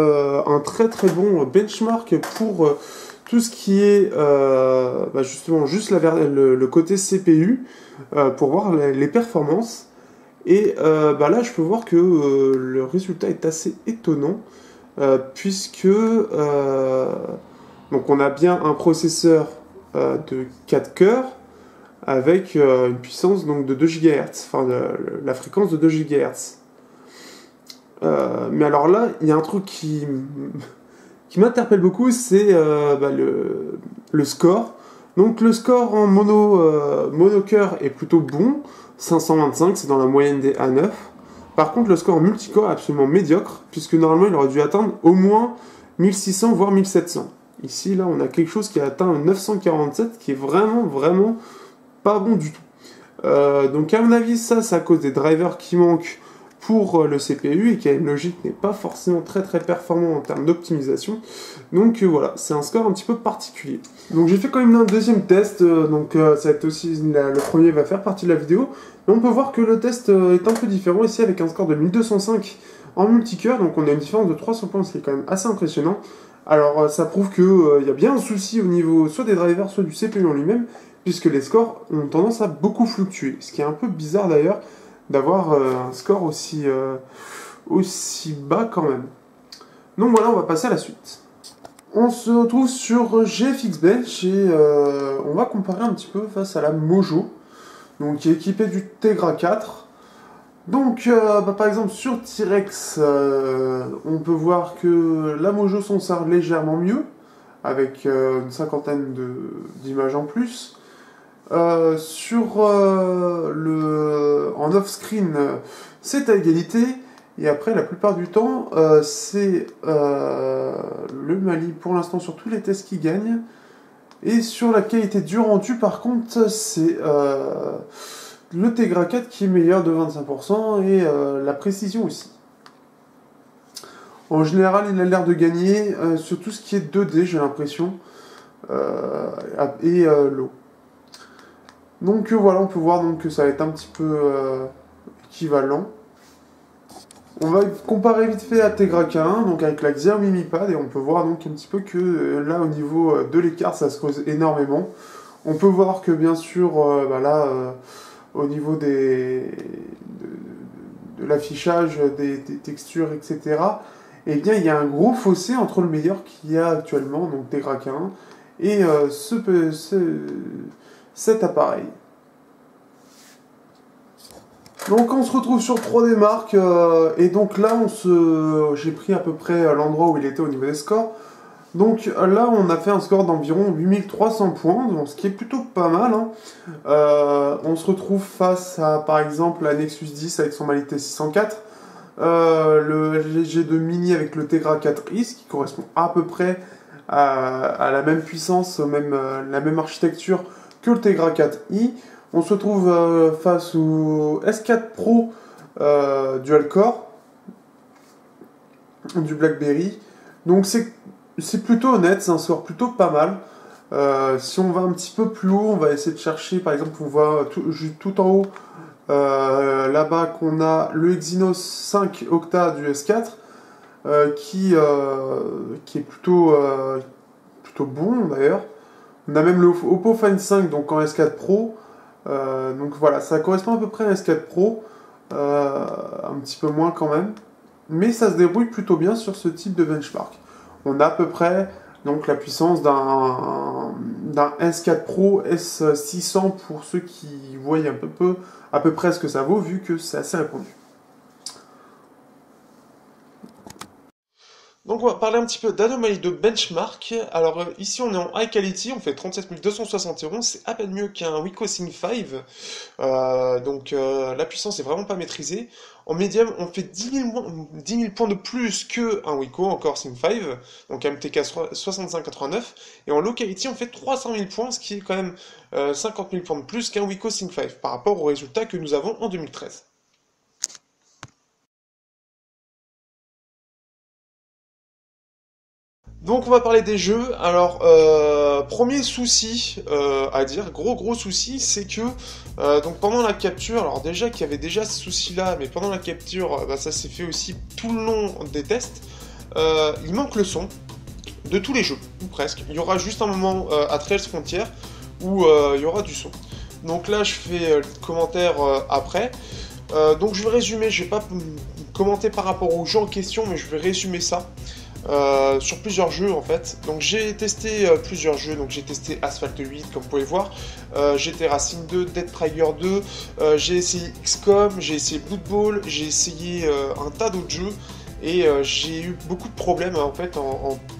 un très très bon benchmark pour tout ce qui est justement juste le côté CPU pour voir les performances. Et là je peux voir que le résultat est assez étonnant puisque donc on a bien un processeur de 4 cœurs avec une puissance donc, de 2 GHz, enfin la fréquence de 2 GHz. Mais alors là, il y a un truc qui m'interpelle beaucoup, c'est le score. Donc le score en monocœur est plutôt bon, 525, c'est dans la moyenne des A9. Par contre, le score en multicore est absolument médiocre, puisque normalement il aurait dû atteindre au moins 1600, voire 1700. Ici, là, on a quelque chose qui a atteint 947, qui est vraiment, vraiment pas bon du tout. Donc à mon avis, ça, c'est à cause des drivers qui manquent pour le CPU et qui a une logique qui n'est pas forcément très très performant en termes d'optimisation. Donc voilà, c'est un score un petit peu particulier. Donc j'ai fait quand même un deuxième test, donc ça va être aussi le premier va faire partie de la vidéo. Mais on peut voir que le test est un peu différent ici avec un score de 1205 en multicœur, donc on a une différence de 300 points, ce qui est quand même assez impressionnant, Alors ça prouve qu'il y a bien un souci au niveau soit des drivers, soit du CPU en lui-même, puisque les scores ont tendance à beaucoup fluctuer. Ce qui est un peu bizarre d'ailleurs d'avoir un score aussi bas quand même. Donc voilà, on va passer à la suite. On se retrouve sur GFX Bench et on va comparer un petit peu face à la Mojo, donc qui est équipée du Tegra 4. Donc par exemple sur T-Rex, on peut voir que la Mojo s'en sort légèrement mieux, avec une cinquantaine d'images en plus. En off-screen, c'est à égalité. Et après, la plupart du temps, c'est le Mali pour l'instant sur tous les tests qui gagne. Et sur la qualité du rendu, par contre, c'est le Tegra 4 qui est meilleur de 25% et la précision aussi. En général, il a l'air de gagner sur tout ce qui est 2D, j'ai l'impression, et l'eau. Donc voilà, on peut voir donc, que ça va être un petit peu équivalent. On va comparer vite fait à Tegra K1, donc avec la Xiaomi Mi Pad, et on peut voir donc un petit peu que là au niveau de l'écart ça se creuse énormément. On peut voir que bien sûr au niveau de l'affichage des textures, etc., eh bien il y a un gros fossé entre le meilleur qu'il y a actuellement, donc Tegra K1, et cet appareil. Donc on se retrouve sur 3D Mark, et donc là j'ai pris à peu près l'endroit où il était au niveau des scores. Donc là on a fait un score d'environ 8300 points, donc ce qui est plutôt pas mal. Hein. On se retrouve face à par exemple la Nexus 10 avec son Mali T604, le LG G2 Mini avec le Tegra 4i, ce qui correspond à peu près à la même puissance, la même architecture que le Tegra 4i. On se trouve face au S4 Pro Dual Core du BlackBerry. Donc c'est plutôt honnête, c'est un score plutôt pas mal. Si on va un petit peu plus haut, on va essayer de chercher, par exemple, on voit tout en haut là-bas qu'on a le Exynos 5 Octa du S4 qui est plutôt bon d'ailleurs. On a même le Oppo Find 5 donc en S4 Pro. Donc voilà, ça correspond à peu près à S4 Pro, un petit peu moins quand même, mais ça se débrouille plutôt bien sur ce type de benchmark. On a à peu près donc la puissance d'un S4 Pro S600 pour ceux qui voient à peu près ce que ça vaut, vu que c'est assez répandu. Donc on va parler un petit peu d'anomalie de benchmark. Alors ici on est en high quality, on fait 37 271, c'est à peine mieux qu'un Wiko Sync 5. La puissance est vraiment pas maîtrisée. En medium on fait 10 000 points de plus qu'un Wiko, encore Sync 5, donc MTK 6589. Et en low quality on fait 300 000 points, ce qui est quand même 50 000 points de plus qu'un Wiko Sync 5 par rapport aux résultats que nous avons en 2013. Donc on va parler des jeux. Alors premier souci à dire, gros souci, c'est que donc pendant la capture, alors déjà qu'il y avait déjà ce souci-là, mais pendant la capture, ça s'est fait aussi tout le long des tests. Il manque le son de tous les jeux, ou presque. Il y aura juste un moment à Trails Frontier où il y aura du son. Donc là je fais le commentaire après. Donc je vais résumer, je vais pas commenter par rapport aux jeux en question, mais je vais résumer ça. Sur plusieurs jeux en fait. Donc j'ai testé plusieurs jeux, donc j'ai testé Asphalt 8 comme vous pouvez voir, GT Racing 2, Dead Trigger 2, j'ai essayé XCOM, j'ai essayé Blood Bowl, j'ai essayé un tas d'autres jeux et j'ai eu beaucoup de problèmes en fait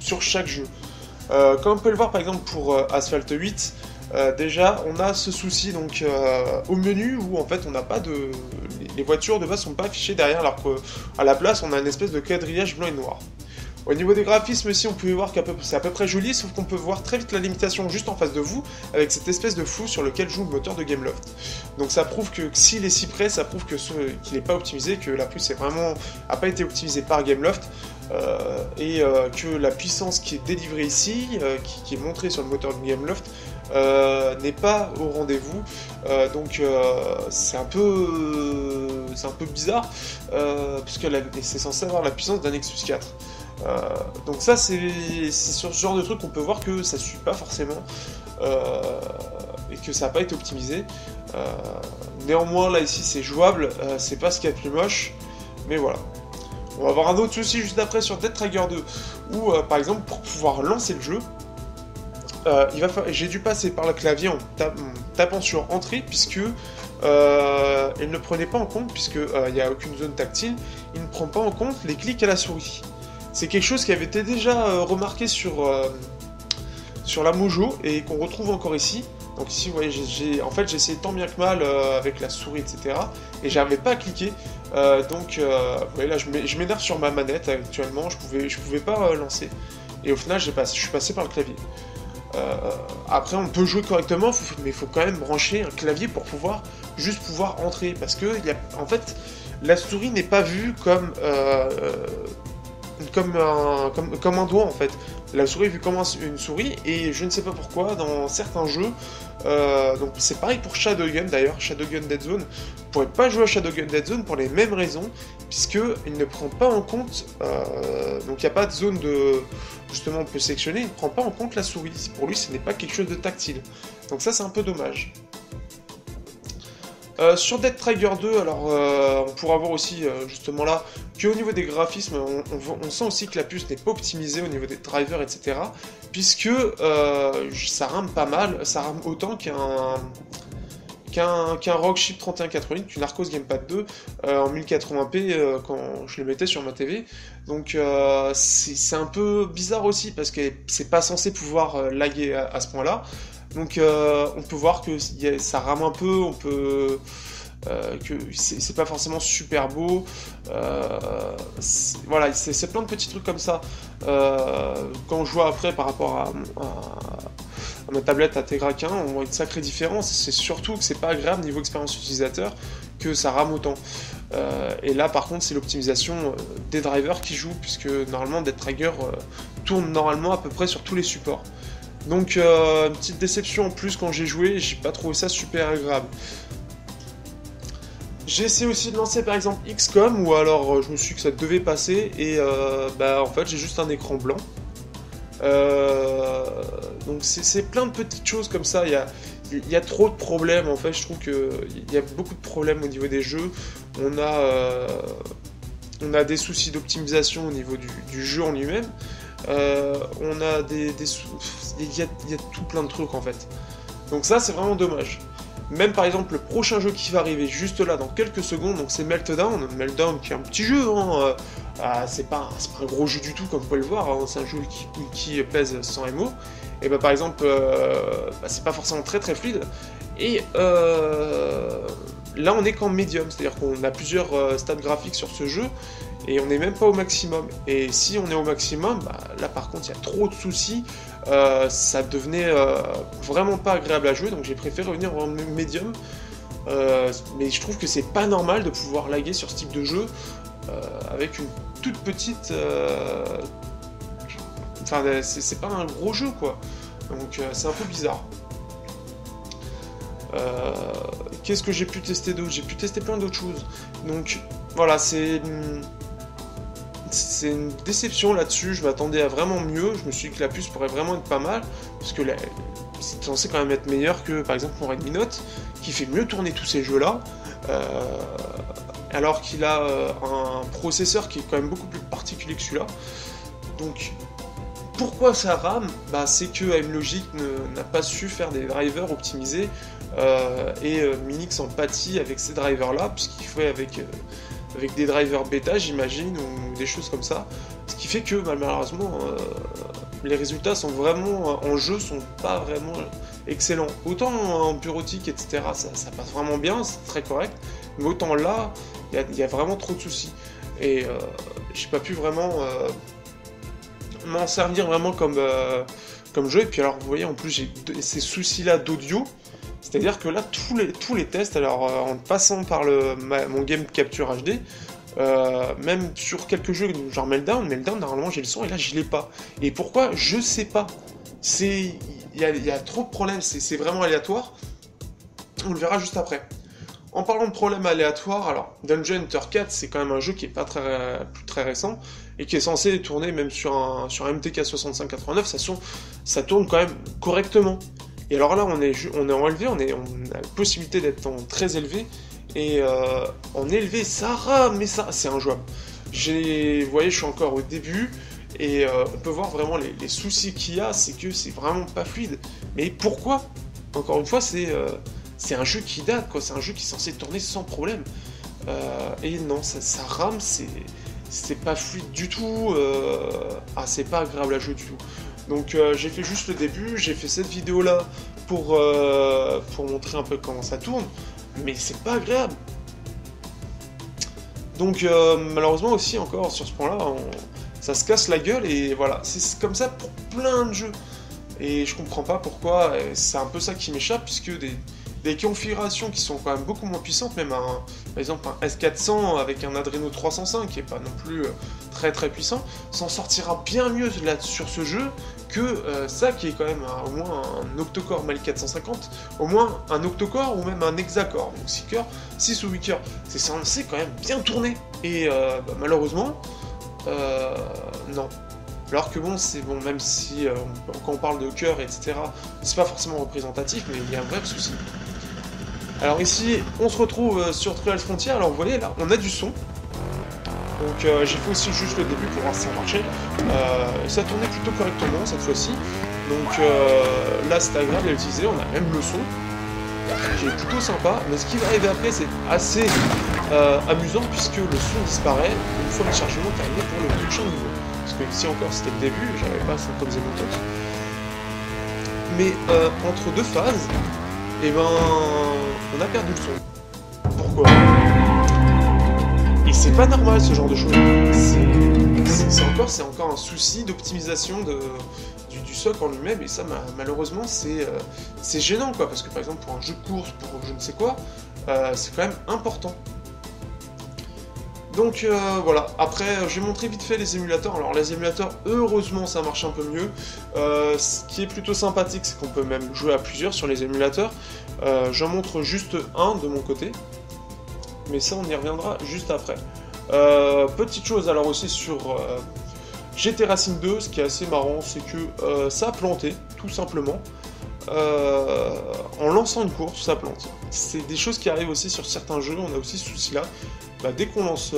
sur chaque jeu. Comme on peut le voir par exemple pour Asphalt 8, déjà on a ce souci donc au menu où en fait on n'a pas de... Les voitures de base sont pas affichées derrière alors qu'à la place on a une espèce de quadrillage blanc et noir. Au niveau des graphismes aussi, on peut voir que c'est à peu près joli, sauf qu'on peut voir très vite la limitation juste en face de vous, avec cette espèce de flou sur lequel joue le moteur de Gameloft. Donc ça prouve que s'il est si près, ça prouve qu'il n'est pas optimisé, que la puce n'a pas été optimisée par Gameloft, et que la puissance qui est délivrée ici, qui est montrée sur le moteur de Gameloft, n'est pas au rendez-vous. C'est un peu bizarre, puisque c'est censé avoir la puissance d'un Nexus 4. Donc ça, c'est sur ce genre de truc qu'on peut voir que ça suit pas forcément, et que ça n'a pas été optimisé. Néanmoins, là, ici, c'est jouable, c'est pas ce qu'il y a de plus moche, mais voilà. On va avoir un autre souci juste après sur Dead Trigger 2, où, par exemple, pour pouvoir lancer le jeu, j'ai dû passer par le clavier en tapant sur Entrée, puisque il ne prenait pas en compte, puisque il n'y a aucune zone tactile, il ne prend pas en compte les clics à la souris. C'est quelque chose qui avait été déjà remarqué sur la Mojo, et qu'on retrouve encore ici. Donc ici, vous voyez, j'ai essayé tant bien que mal avec la souris, etc. Et j'arrivais pas à cliquer. Vous voyez, là, je m'énerve sur ma manette actuellement, je pouvais pas lancer. Et au final, je suis passé par le clavier. Après, on peut jouer correctement, mais il faut quand même brancher un clavier pour pouvoir entrer. Parce que, en fait, la souris n'est pas vue comme un doigt, en fait. La souris est vue comme une souris, et je ne sais pas pourquoi, dans certains jeux, donc c'est pareil pour Shadowgun d'ailleurs, Shadowgun Dead Zone, vous ne pourrez pas jouer à Shadowgun Dead Zone pour les mêmes raisons, puisqu'il ne prend pas en compte, donc il n'y a pas de zone de, justement on peut sélectionner, il ne prend pas en compte la souris, pour lui ce n'est pas quelque chose de tactile, donc ça c'est un peu dommage. Sur Dead Trigger 2, alors on pourra voir aussi justement là qu'au niveau des graphismes, on sent aussi que la puce n'est pas optimisée au niveau des drivers, etc. Puisque ça rame pas mal, ça rame autant qu'un Rockchip 3188, qu'une Arcos Gamepad 2 en 1080p quand je le mettais sur ma TV. Donc c'est un peu bizarre aussi parce que c'est pas censé pouvoir laguer à ce point-là. Donc on peut voir que ça rame un peu, que c'est pas forcément super beau. Voilà, c'est plein de petits trucs comme ça. Quand je vois après par rapport à ma tablette Tegra 1, on voit une sacrée différence. C'est surtout que c'est pas agréable niveau expérience utilisateur que ça rame autant. Et là par contre c'est l'optimisation des drivers qui joue, puisque normalement Dead Trigger tourne normalement à peu près sur tous les supports. Donc une petite déception en plus quand j'ai joué, j'ai pas trouvé ça super agréable. J'ai essayé aussi de lancer par exemple XCOM, ou alors je me suis dit que ça devait passer, et en fait j'ai juste un écran blanc. Donc c'est plein de petites choses comme ça, il y a trop de problèmes en fait, je trouve qu'il y a beaucoup de problèmes au niveau des jeux. On a des soucis d'optimisation au niveau du jeu en lui-même. On a il y a tout plein de trucs en fait. Donc ça c'est vraiment dommage. Même par exemple le prochain jeu qui va arriver juste là dans quelques secondes, donc c'est Meltdown qui est un petit jeu, hein. C'est pas un gros jeu du tout comme vous pouvez le voir, hein. C'est un jeu qui pèse 100 MO, et par exemple c'est pas forcément très très fluide, et là on est qu'en médium, c'est-à-dire qu'on a plusieurs stats graphiques sur ce jeu, et on n'est même pas au maximum. Et si on est au maximum, là par contre il y a trop de soucis, ça devenait vraiment pas agréable à jouer, donc j'ai préféré revenir en médium. Mais je trouve que c'est pas normal de pouvoir laguer sur ce type de jeu avec une toute petite... Enfin, c'est pas un gros jeu quoi, donc c'est un peu bizarre. Qu'est-ce que j'ai pu tester d'autre? J'ai pu tester plein d'autres choses, donc voilà, c'est une déception là-dessus. Je m'attendais à vraiment mieux, je me suis dit que la puce pourrait vraiment être pas mal, parce que c'est censé quand même être meilleur que par exemple mon Redmi Note, qui fait mieux tourner tous ces jeux-là, alors qu'il a un processeur qui est quand même beaucoup plus particulier que celui-là. Donc pourquoi ça rame? C'est que AMLogic n'a pas su faire des drivers optimisés, et Minix en pâtit avec ces drivers-là, puisqu'il fait avec des drivers bêta, j'imagine, ou des choses comme ça. Ce qui fait que malheureusement, les résultats sont vraiment en jeu sont pas vraiment excellents. Autant en bureautique, etc., ça passe vraiment bien, c'est très correct, mais autant là, il y a vraiment trop de soucis. Et j'ai pas pu vraiment m'en servir vraiment comme jeu. Et puis alors, vous voyez, en plus, j'ai ces soucis-là d'audio. C'est-à-dire que là, tous les tests, alors en passant par mon Game Capture HD, même sur quelques jeux genre Meltdown, normalement j'ai le son et là je l'ai pas. Et pourquoi? Je sais pas. Il y a trop de problèmes, c'est vraiment aléatoire. On le verra juste après. En parlant de problèmes aléatoires, alors Dungeon Hunter 4, c'est quand même un jeu qui est pas plus très récent et qui est censé tourner même sur un MTK 6589, ça tourne quand même correctement. Et alors là, on est en élevé, on a la possibilité d'être en très élevé, et en élevé, ça rame, mais ça, c'est injouable. Vous voyez, je suis encore au début, et on peut voir vraiment les soucis qu'il y a, c'est que c'est vraiment pas fluide. Mais pourquoi? Encore une fois, c'est un jeu qui date, quoi. C'est un jeu qui est censé tourner sans problème. Et non, ça rame, c'est pas fluide du tout. C'est pas agréable à jouer du tout. Donc j'ai fait juste le début, j'ai fait cette vidéo là pour montrer un peu comment ça tourne, mais c'est pas agréable. Donc malheureusement aussi encore sur ce point là, ça se casse la gueule, et voilà, c'est comme ça pour plein de jeux. Et je comprends pas pourquoi, c'est un peu ça qui m'échappe, puisque des configurations qui sont quand même beaucoup moins puissantes, même par exemple un S400 avec un Adreno 305 qui est pas non plus très très puissant, s'en sortira bien mieux là sur ce jeu que ça qui est quand même au moins un octocore Mali 450, au moins un octocore ou même un hexacore, donc 6 cœurs, 6 ou 8 cœurs, c'est censé quand même bien tourner, et malheureusement, non. Alors que bon, c'est bon, même si quand on parle de cœur, etc., c'est pas forcément représentatif, mais il y a un vrai souci. Alors ici, on se retrouve sur Trials Frontier. Alors vous voyez là, on a du son. Donc j'ai fait aussi juste le début pour voir si ça marchait. Ça tournait plutôt correctement cette fois-ci. Donc là, c'est agréable à utiliser. On a même le son, qui est plutôt sympa. Mais ce qui va arriver après, c'est assez amusant, puisque le son disparaît une fois le chargement terminé pour le prochain niveau. Parce que ici encore, c'était le début, j'avais pas synchronisé mon temps. Mais entre deux phases, et ben, on a perdu le son. Pourquoi? Et c'est pas normal ce genre de choses. C'est encore un souci d'optimisation du socle en lui-même, et ça malheureusement c'est gênant, quoi, parce que par exemple pour un jeu de course, pour je ne sais quoi, c'est quand même important. Donc voilà, après j'ai montré vite fait les émulateurs. Alors les émulateurs, heureusement ça marche un peu mieux. Ce qui est plutôt sympathique, c'est qu'on peut même jouer à plusieurs sur les émulateurs. J'en montre juste un de mon côté, mais ça on y reviendra juste après. Petite chose alors aussi sur GT Racing 2, ce qui est assez marrant, c'est que ça a planté, tout simplement. En lançant une course, ça plante. C'est des choses qui arrivent aussi sur certains jeux, on a aussi ce souci là. Dès qu'on lance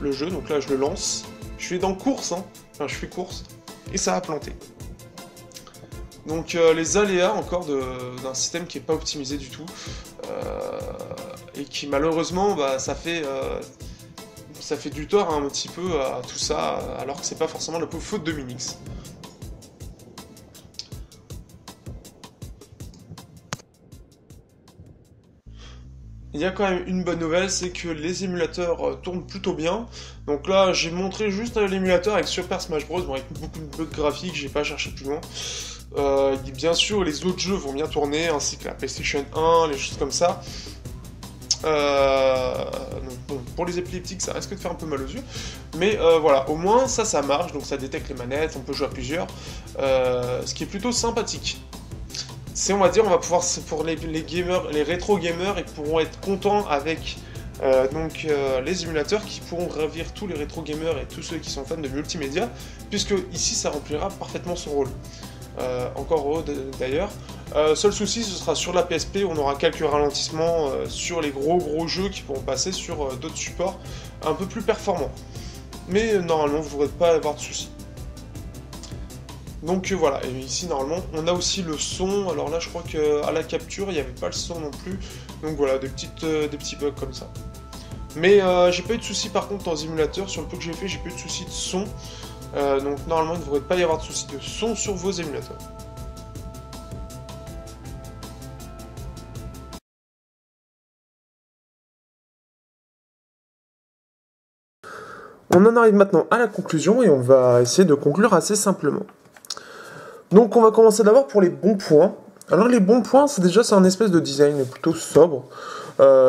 le jeu, donc là je le lance, je suis dans course, enfin je fais course, et ça a planté. Donc les aléas encore d'un système qui n'est pas optimisé du tout, et qui malheureusement ça fait du tort un petit peu à tout ça, alors que c'est pas forcément la faute de Minix. Il y a quand même une bonne nouvelle, c'est que les émulateurs tournent plutôt bien. Donc là, j'ai montré juste l'émulateur avec Super Smash Bros, bon, avec beaucoup de bugs graphiques, j'ai pas cherché plus loin. Bien sûr, les autres jeux vont bien tourner, ainsi que la PlayStation 1, les choses comme ça. Donc, bon, pour les épileptiques, ça risque de faire un peu mal aux yeux. Mais voilà, au moins ça marche, donc ça détecte les manettes, on peut jouer à plusieurs. Ce qui est plutôt sympathique. On va dire, on va pouvoir, pour les gamers, les rétro gamers, ils pourront être contents avec les émulateurs, qui pourront ravir tous les rétro gamers et tous ceux qui sont fans de multimédia, puisque ici ça remplira parfaitement son rôle. Encore heureux d'ailleurs. Seul souci, ce sera sur la PSP, on aura quelques ralentissements sur les gros jeux qui pourront passer sur d'autres supports un peu plus performants. Mais normalement, vous ne devrez pas avoir de soucis. Donc voilà, et ici normalement on a aussi le son. Alors là je crois qu'à la capture il n'y avait pas le son non plus, donc voilà, des petits bugs comme ça. Mais j'ai pas eu de soucis par contre dans les émulateurs, sur le peu que j'ai fait j'ai pas eu de soucis de son, donc normalement il ne devrait pas y avoir de soucis de son sur vos émulateurs. On en arrive maintenant à la conclusion, et on va essayer de conclure assez simplement. Donc on va commencer d'abord pour les bons points. Alors les bons points, c'est un espèce de design plutôt sobre,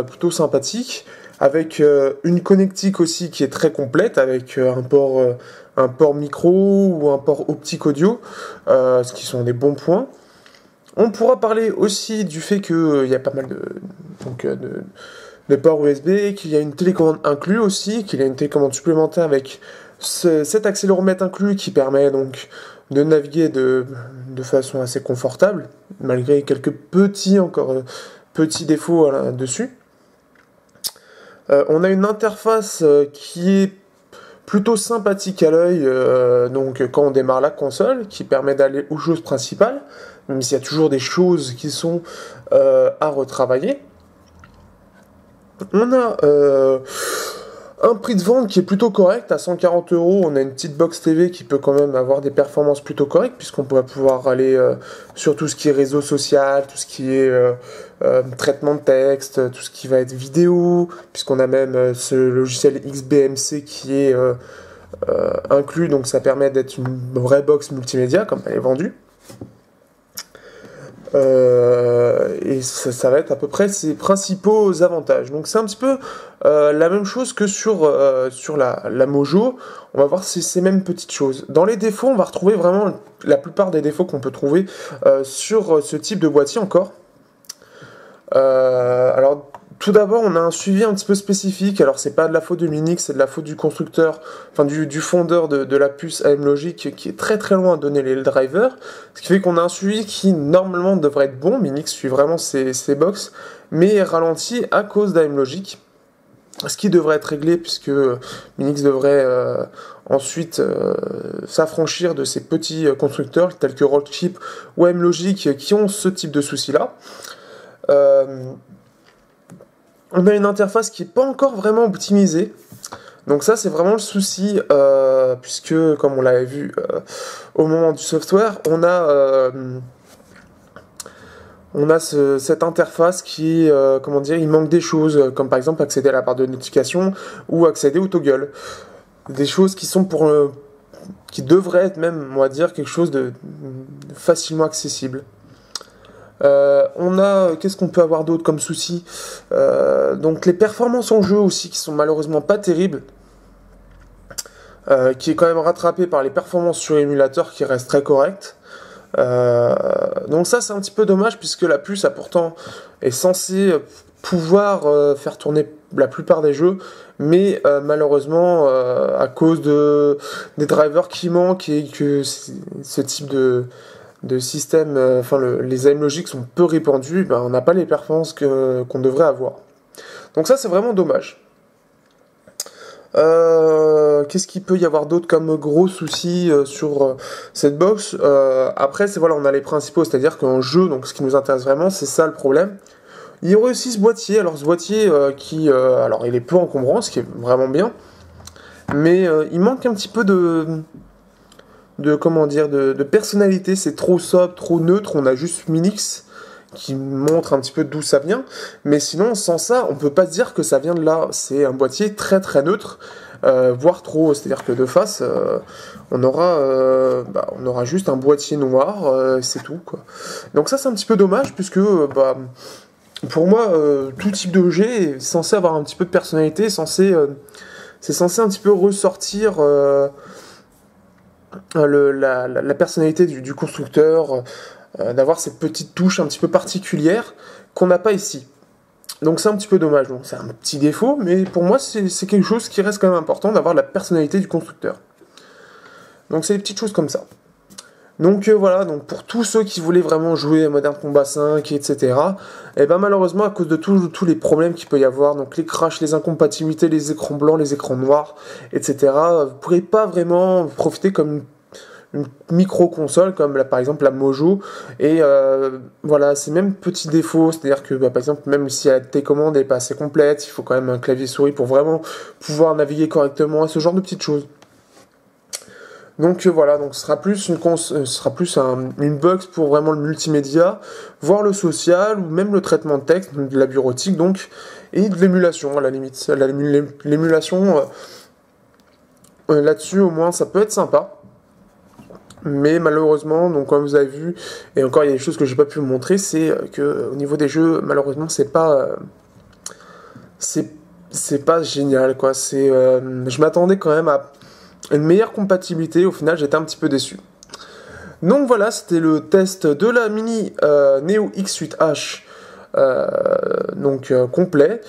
plutôt sympathique, avec une connectique aussi qui est très complète, avec un port micro ou un port optique audio, ce qui sont des bons points. On pourra parler aussi du fait qu'il y a pas mal de ports USB, qu'il y a une télécommande inclus aussi, qu'il y a une télécommande supplémentaire avec cet accéléromètre inclus qui permet donc de naviguer de façon assez confortable, malgré quelques petits défauts dessus. On a une interface qui est plutôt sympathique à l'œil, donc quand on démarre la console, qui permet d'aller aux choses principales, même s'il y a toujours des choses qui sont à retravailler. On a un prix de vente qui est plutôt correct, à 140 €. On a une petite box TV qui peut quand même avoir des performances plutôt correctes, puisqu'on va pouvoir aller sur tout ce qui est réseau social, tout ce qui est traitement de texte, tout ce qui va être vidéo, puisqu'on a même ce logiciel XBMC qui est inclus, donc ça permet d'être une vraie box multimédia, comme elle est vendue. Et ça va être à peu près ses principaux avantages. Donc c'est un petit peu la même chose que sur la Mojo. On va voir ces mêmes petites choses. Dans les défauts, on va retrouver vraiment la plupart des défauts qu'on peut trouver sur ce type de boîtier encore. Alors tout d'abord, on a un suivi un petit peu spécifique. Alors c'est pas de la faute de Minix, c'est de la faute du constructeur, enfin du fondeur de la puce AM Logic, qui est très très loin à donner les drivers, ce qui fait qu'on a un suivi qui normalement devrait être bon. Minix suit vraiment ses box, mais est ralenti à cause d'AM Logic, ce qui devrait être réglé puisque Minix devrait ensuite s'affranchir de ces petits constructeurs tels que Rockchip ou AM Logic qui ont ce type de soucis là. On a une interface qui n'est pas encore vraiment optimisée. Donc ça, c'est vraiment le souci, puisque, comme on l'avait vu au moment du software, on a cette interface qui, comment dire, il manque des choses, comme par exemple accéder à la barre de notification ou accéder au toggle. Des choses qui sont qui devraient être même, on va dire, quelque chose de facilement accessible. Qu'est-ce qu'on peut avoir d'autre comme souci? Donc les performances en jeu aussi qui sont malheureusement pas terribles, qui est quand même rattrapé par les performances sur émulateur qui restent très correctes. Donc ça c'est un petit peu dommage puisque la puce pourtant est censée pouvoir faire tourner la plupart des jeux, mais malheureusement à cause des drivers qui manquent et que ce type de système, les AM Logic sont peu répandus, on n'a pas les performances qu'on devrait avoir. Donc ça c'est vraiment dommage. Qu'est-ce qu'il peut y avoir d'autre comme gros soucis sur cette box? Après on a les principaux, c'est-à-dire qu'en jeu, donc ce qui nous intéresse vraiment, c'est ça le problème. Il y aurait aussi ce boîtier, alors ce boîtier alors il est peu encombrant, ce qui est vraiment bien, mais il manque un petit peu de personnalité. C'est trop sobre, trop neutre. On a juste Minix qui montre un petit peu d'où ça vient, mais sinon sans ça on peut pas se dire que ça vient de là. C'est un boîtier très très neutre, voire trop, c'est à dire que de face on aura juste un boîtier noir, c'est tout quoi. Donc ça c'est un petit peu dommage puisque pour moi tout type d'objet est censé avoir un petit peu de personnalité, c'est censé un petit peu ressortir la personnalité du constructeur, d'avoir cette petite touche un petit peu particulière qu'on n'a pas ici. Donc c'est un petit peu dommage. Donc c'est un petit défaut, mais pour moi c'est quelque chose qui reste quand même important, d'avoir la personnalité du constructeur. Donc c'est des petites choses comme ça. Donc voilà, donc pour tous ceux qui voulaient vraiment jouer à Modern Combat 5, etc., et malheureusement à cause de tous les problèmes qu'il peut y avoir, donc les crashs, les incompatibilités, les écrans blancs, les écrans noirs, etc., vous ne pourrez pas vraiment profiter comme une micro-console, comme par exemple la Mojo, et voilà, c'est même petit défaut, c'est-à-dire que par exemple, même si la télécommande n'est pas assez complète, il faut quand même un clavier-souris pour vraiment pouvoir naviguer correctement, et ce genre de petites choses. Donc voilà, donc ce sera plus une box pour vraiment le multimédia, voire le social, ou même le traitement de texte, de la bureautique donc, et de l'émulation à la limite. L'émulation, là-dessus au moins ça peut être sympa. Mais malheureusement, donc comme vous avez vu, et encore il y a des choses que j'ai pas pu vous montrer, c'est que au niveau des jeux, malheureusement c'est pas génial quoi. Je m'attendais quand même à une meilleure compatibilité, au final j'étais un petit peu déçu. Donc voilà, c'était le test de la Mini Neo X8H. Complet.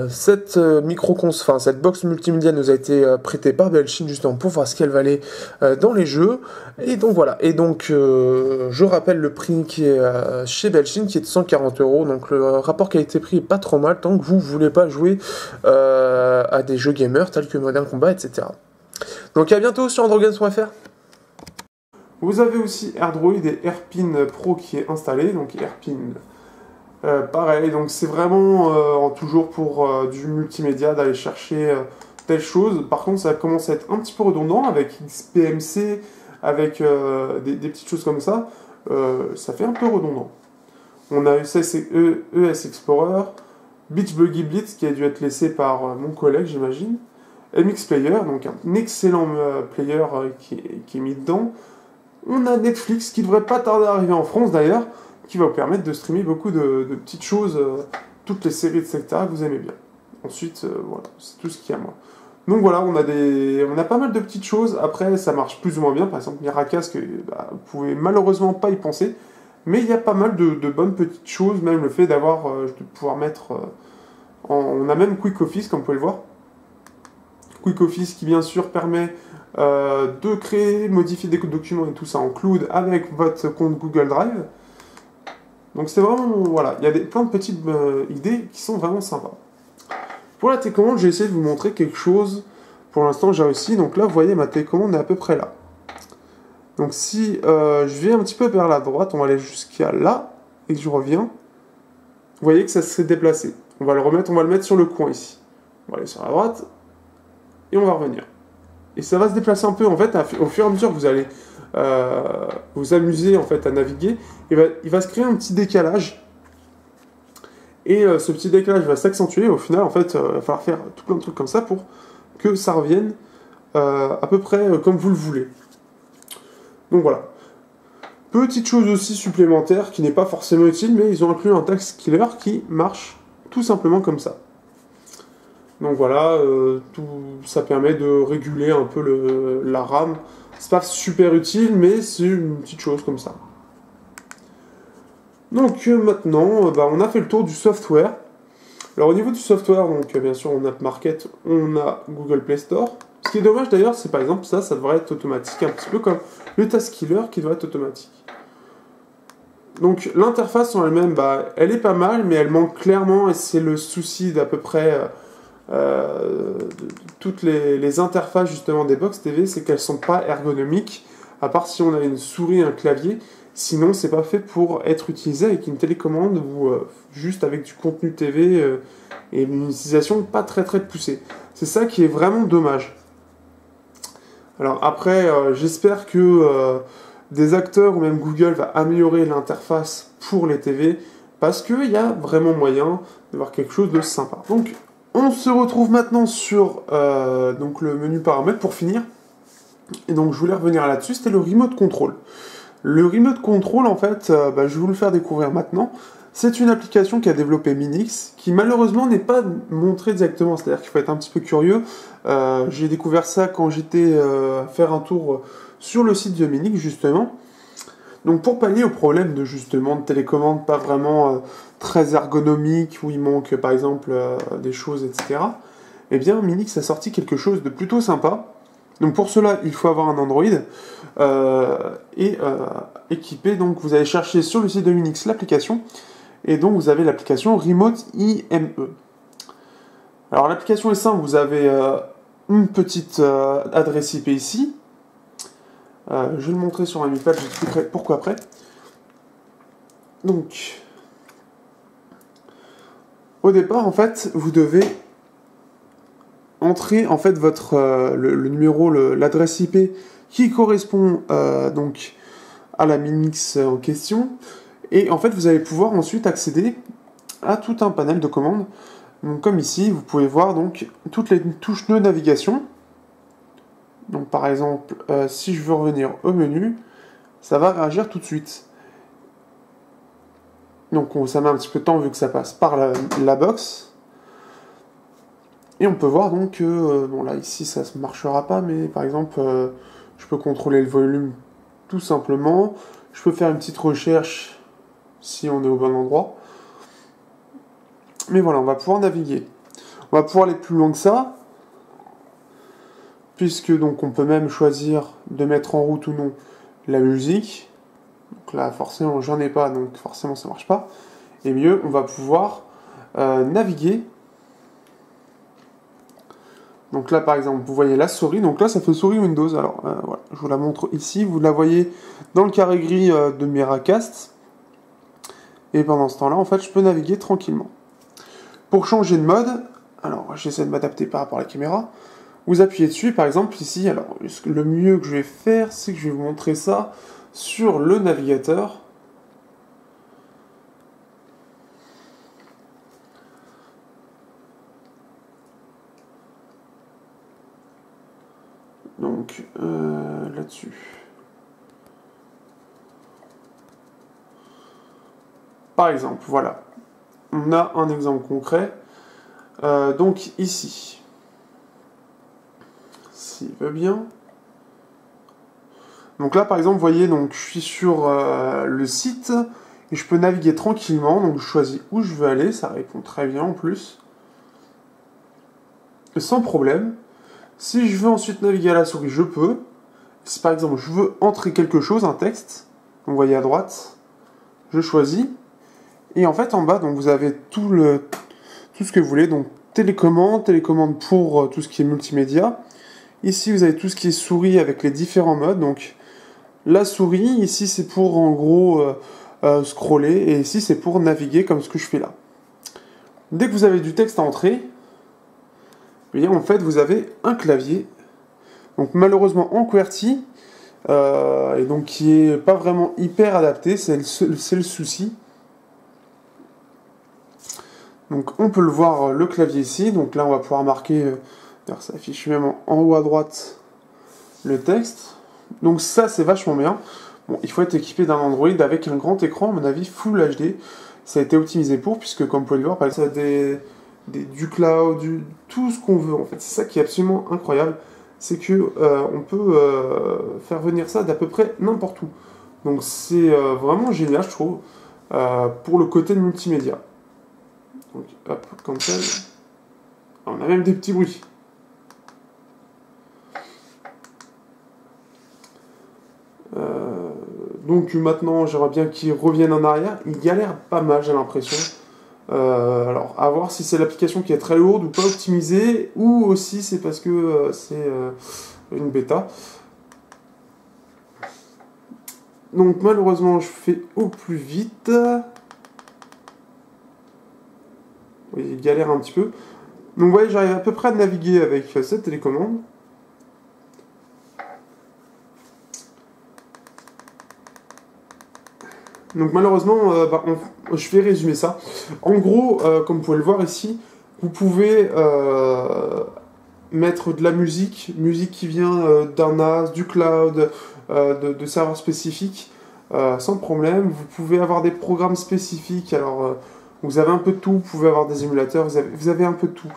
Cette box multimédia nous a été prêtée par Belchine justement pour voir ce qu'elle valait dans les jeux. Et donc voilà. Et donc je rappelle le prix qui est chez Belchine qui est de 140 euros. Donc le rapport qualité-prix est pas trop mal tant que vous voulez pas jouer à des jeux gamers tels que Modern Combat, etc. Donc à bientôt sur androgames.fr. Vous avez aussi AirDroid et AirPin Pro qui est installé. Donc AirPin. Pareil, donc c'est vraiment toujours pour du multimédia d'aller chercher telle chose. Par contre, ça commence à être un petit peu redondant avec XPMC, avec des petites choses comme ça. Ça fait un peu redondant. On a ES Explorer, Beach Buggy Blitz qui a dû être laissé par mon collègue, j'imagine. MX Player, donc un excellent player qui est mis dedans. On a Netflix qui devrait pas tarder à arriver en France d'ailleurs, qui va vous permettre de streamer beaucoup de petites choses, toutes les séries, etc. que vous aimez bien. Ensuite, voilà, c'est tout ce qu'il y a moi. Donc voilà, on a pas mal de petites choses. Après, ça marche plus ou moins bien. Par exemple, Miracast, vous pouvez malheureusement pas y penser. Mais il y a pas mal de bonnes petites choses, même le fait de pouvoir mettre... on a même Quick Office, comme vous pouvez le voir. Quick Office qui, bien sûr, permet de créer, modifier des documents et tout ça en cloud avec votre compte Google Drive. Donc c'est vraiment, voilà, il y a plein de petites idées qui sont vraiment sympas. Pour la télécommande, j'ai essayé de vous montrer quelque chose. Pour l'instant, j'ai réussi. Donc là, vous voyez, ma télécommande est à peu près là. Donc si je vais un petit peu vers la droite, on va aller jusqu'à là, et que je reviens, vous voyez que ça s'est déplacé. On va le mettre sur le coin ici. On va aller sur la droite, et on va revenir. Et ça va se déplacer un peu, en fait, au fur et à mesure que vous allez vous amuser en fait à naviguer, il va se créer un petit décalage. Et ce petit décalage va s'accentuer. Au final, en fait, il va falloir faire tout plein de trucs comme ça pour que ça revienne à peu près comme vous le voulez. Donc voilà. Petite chose aussi supplémentaire qui n'est pas forcément utile, mais ils ont inclus un task killer qui marche tout simplement comme ça. Donc voilà, ça permet de réguler un peu la RAM. C'est pas super utile, mais c'est une petite chose comme ça. Donc maintenant, on a fait le tour du software. Alors au niveau du software, donc bien sûr on a App Market, on a Google Play Store. Ce qui est dommage d'ailleurs, c'est par exemple ça devrait être automatique, un petit peu comme le Task Killer qui doit être automatique. Donc l'interface en elle-même, elle est pas mal, mais elle manque clairement, et c'est le souci d'à peu près toutes les interfaces justement des box TV, c'est qu'elles sont pas ergonomiques, à part si on a une souris et un clavier. Sinon, c'est pas fait pour être utilisé avec une télécommande ou juste avec du contenu TV et une utilisation pas très poussée. C'est ça qui est vraiment dommage. Alors après, j'espère que des acteurs ou même Google va améliorer l'interface pour les TV parce qu'il y a vraiment moyen d'avoir quelque chose de sympa. Donc, on se retrouve maintenant sur le menu paramètres pour finir. Et donc, je voulais revenir là-dessus, c'était le Remote Control. Le Remote Control, en fait, je vais vous le faire découvrir maintenant. C'est une application qu'a développé Minix, qui malheureusement n'est pas montrée directement, c'est-à-dire qu'il faut être un petit peu curieux. J'ai découvert ça quand j'étais faire un tour sur le site de Minix, justement. Donc pour pallier au problème de télécommande pas vraiment très ergonomique, où il manque par exemple des choses, etc. Eh bien, Minix a sorti quelque chose de plutôt sympa. Donc pour cela, il faut avoir un Android équipé. Donc vous allez chercher sur le site de Minix l'application, et donc vous avez l'application Remote IME. Alors l'application est simple, vous avez une petite adresse IP ici. Je vais le montrer sur un iPad, j'expliquerai pourquoi après. Donc, au départ, en fait, vous devez entrer en fait le numéro, l'adresse IP qui correspond donc à la Minix en question, et en fait, vous allez pouvoir ensuite accéder à tout un panel de commandes. Donc, comme ici, vous pouvez voir donc toutes les touches de navigation. Donc par exemple, si je veux revenir au menu, ça va réagir tout de suite. Donc ça met un petit peu de temps vu que ça passe par la box. Et on peut voir donc que, bon là ici ça ne marchera pas, mais par exemple, je peux contrôler le volume tout simplement, je peux faire une petite recherche si on est au bon endroit. Mais voilà, on va pouvoir naviguer. On va pouvoir aller plus loin que ça, puisque donc on peut même choisir de mettre en route ou non la musique. Donc là, forcément, j'en ai pas, donc forcément, ça marche pas. Et mieux, on va pouvoir naviguer. Donc là, par exemple, vous voyez la souris. Donc là, ça fait souris Windows. Alors, voilà, je vous la montre ici. Vous la voyez dans le carré gris de Miracast. Et pendant ce temps-là, en fait, je peux naviguer tranquillement. Pour changer de mode, alors j'essaie de m'adapter par rapport à la caméra. Vous appuyez dessus, par exemple, ici. Alors, le mieux que je vais faire, c'est que je vais vous montrer ça sur le navigateur. Donc, là-dessus. Par exemple, voilà. On a un exemple concret. Donc, ici. S'il veut bien. Donc là, par exemple, vous voyez, donc, je suis sur le site et je peux naviguer tranquillement. Donc, je choisis où je veux aller. Ça répond très bien en plus. Sans problème. Si je veux ensuite naviguer à la souris, je peux. Si par exemple je veux entrer quelque chose, un texte, vous voyez à droite, je choisis. Et en fait en bas, donc vous avez tout ce que vous voulez. Donc télécommande pour tout ce qui est multimédia. Ici vous avez tout ce qui est souris avec les différents modes. Donc la souris, ici c'est pour en gros scroller. Et ici c'est pour naviguer comme ce que je fais là. Dès que vous avez du texte à entrer, et en fait, vous avez un clavier, donc malheureusement en QWERTY, et donc qui est pas vraiment hyper adapté, c'est le souci. Donc on peut le voir le clavier ici, donc là on va pouvoir marquer, ça affiche même en haut à droite le texte. Donc ça c'est vachement bien. Bon, il faut être équipé d'un Android avec un grand écran, à mon avis Full HD. Ça a été optimisé pour, puisque comme vous pouvez le voir, par exemple, du cloud, tout ce qu'on veut en fait. C'est ça qui est absolument incroyable, c'est que on peut faire venir ça d'à peu près n'importe où. Donc c'est vraiment génial, je trouve, pour le côté de multimédia. Donc hop, cancel. On a même des petits bruits. Donc maintenant, j'aimerais bien qu'il revienne en arrière. Il galère pas mal, j'ai l'impression. Alors, à voir si c'est l'application qui est très lourde ou pas optimisée, ou aussi c'est parce que c'est une bêta. Donc malheureusement, je fais au plus vite. Oui, il galère un petit peu. Donc vous voyez, j'arrive à peu près à naviguer avec cette télécommande. Donc malheureusement, je vais résumer ça. En gros, comme vous pouvez le voir ici, vous pouvez mettre de la musique qui vient d'un NAS, du cloud, de serveurs spécifiques, sans problème. Vous pouvez avoir des programmes spécifiques, alors vous avez un peu de tout, vous pouvez avoir des émulateurs, vous avez un peu de tout.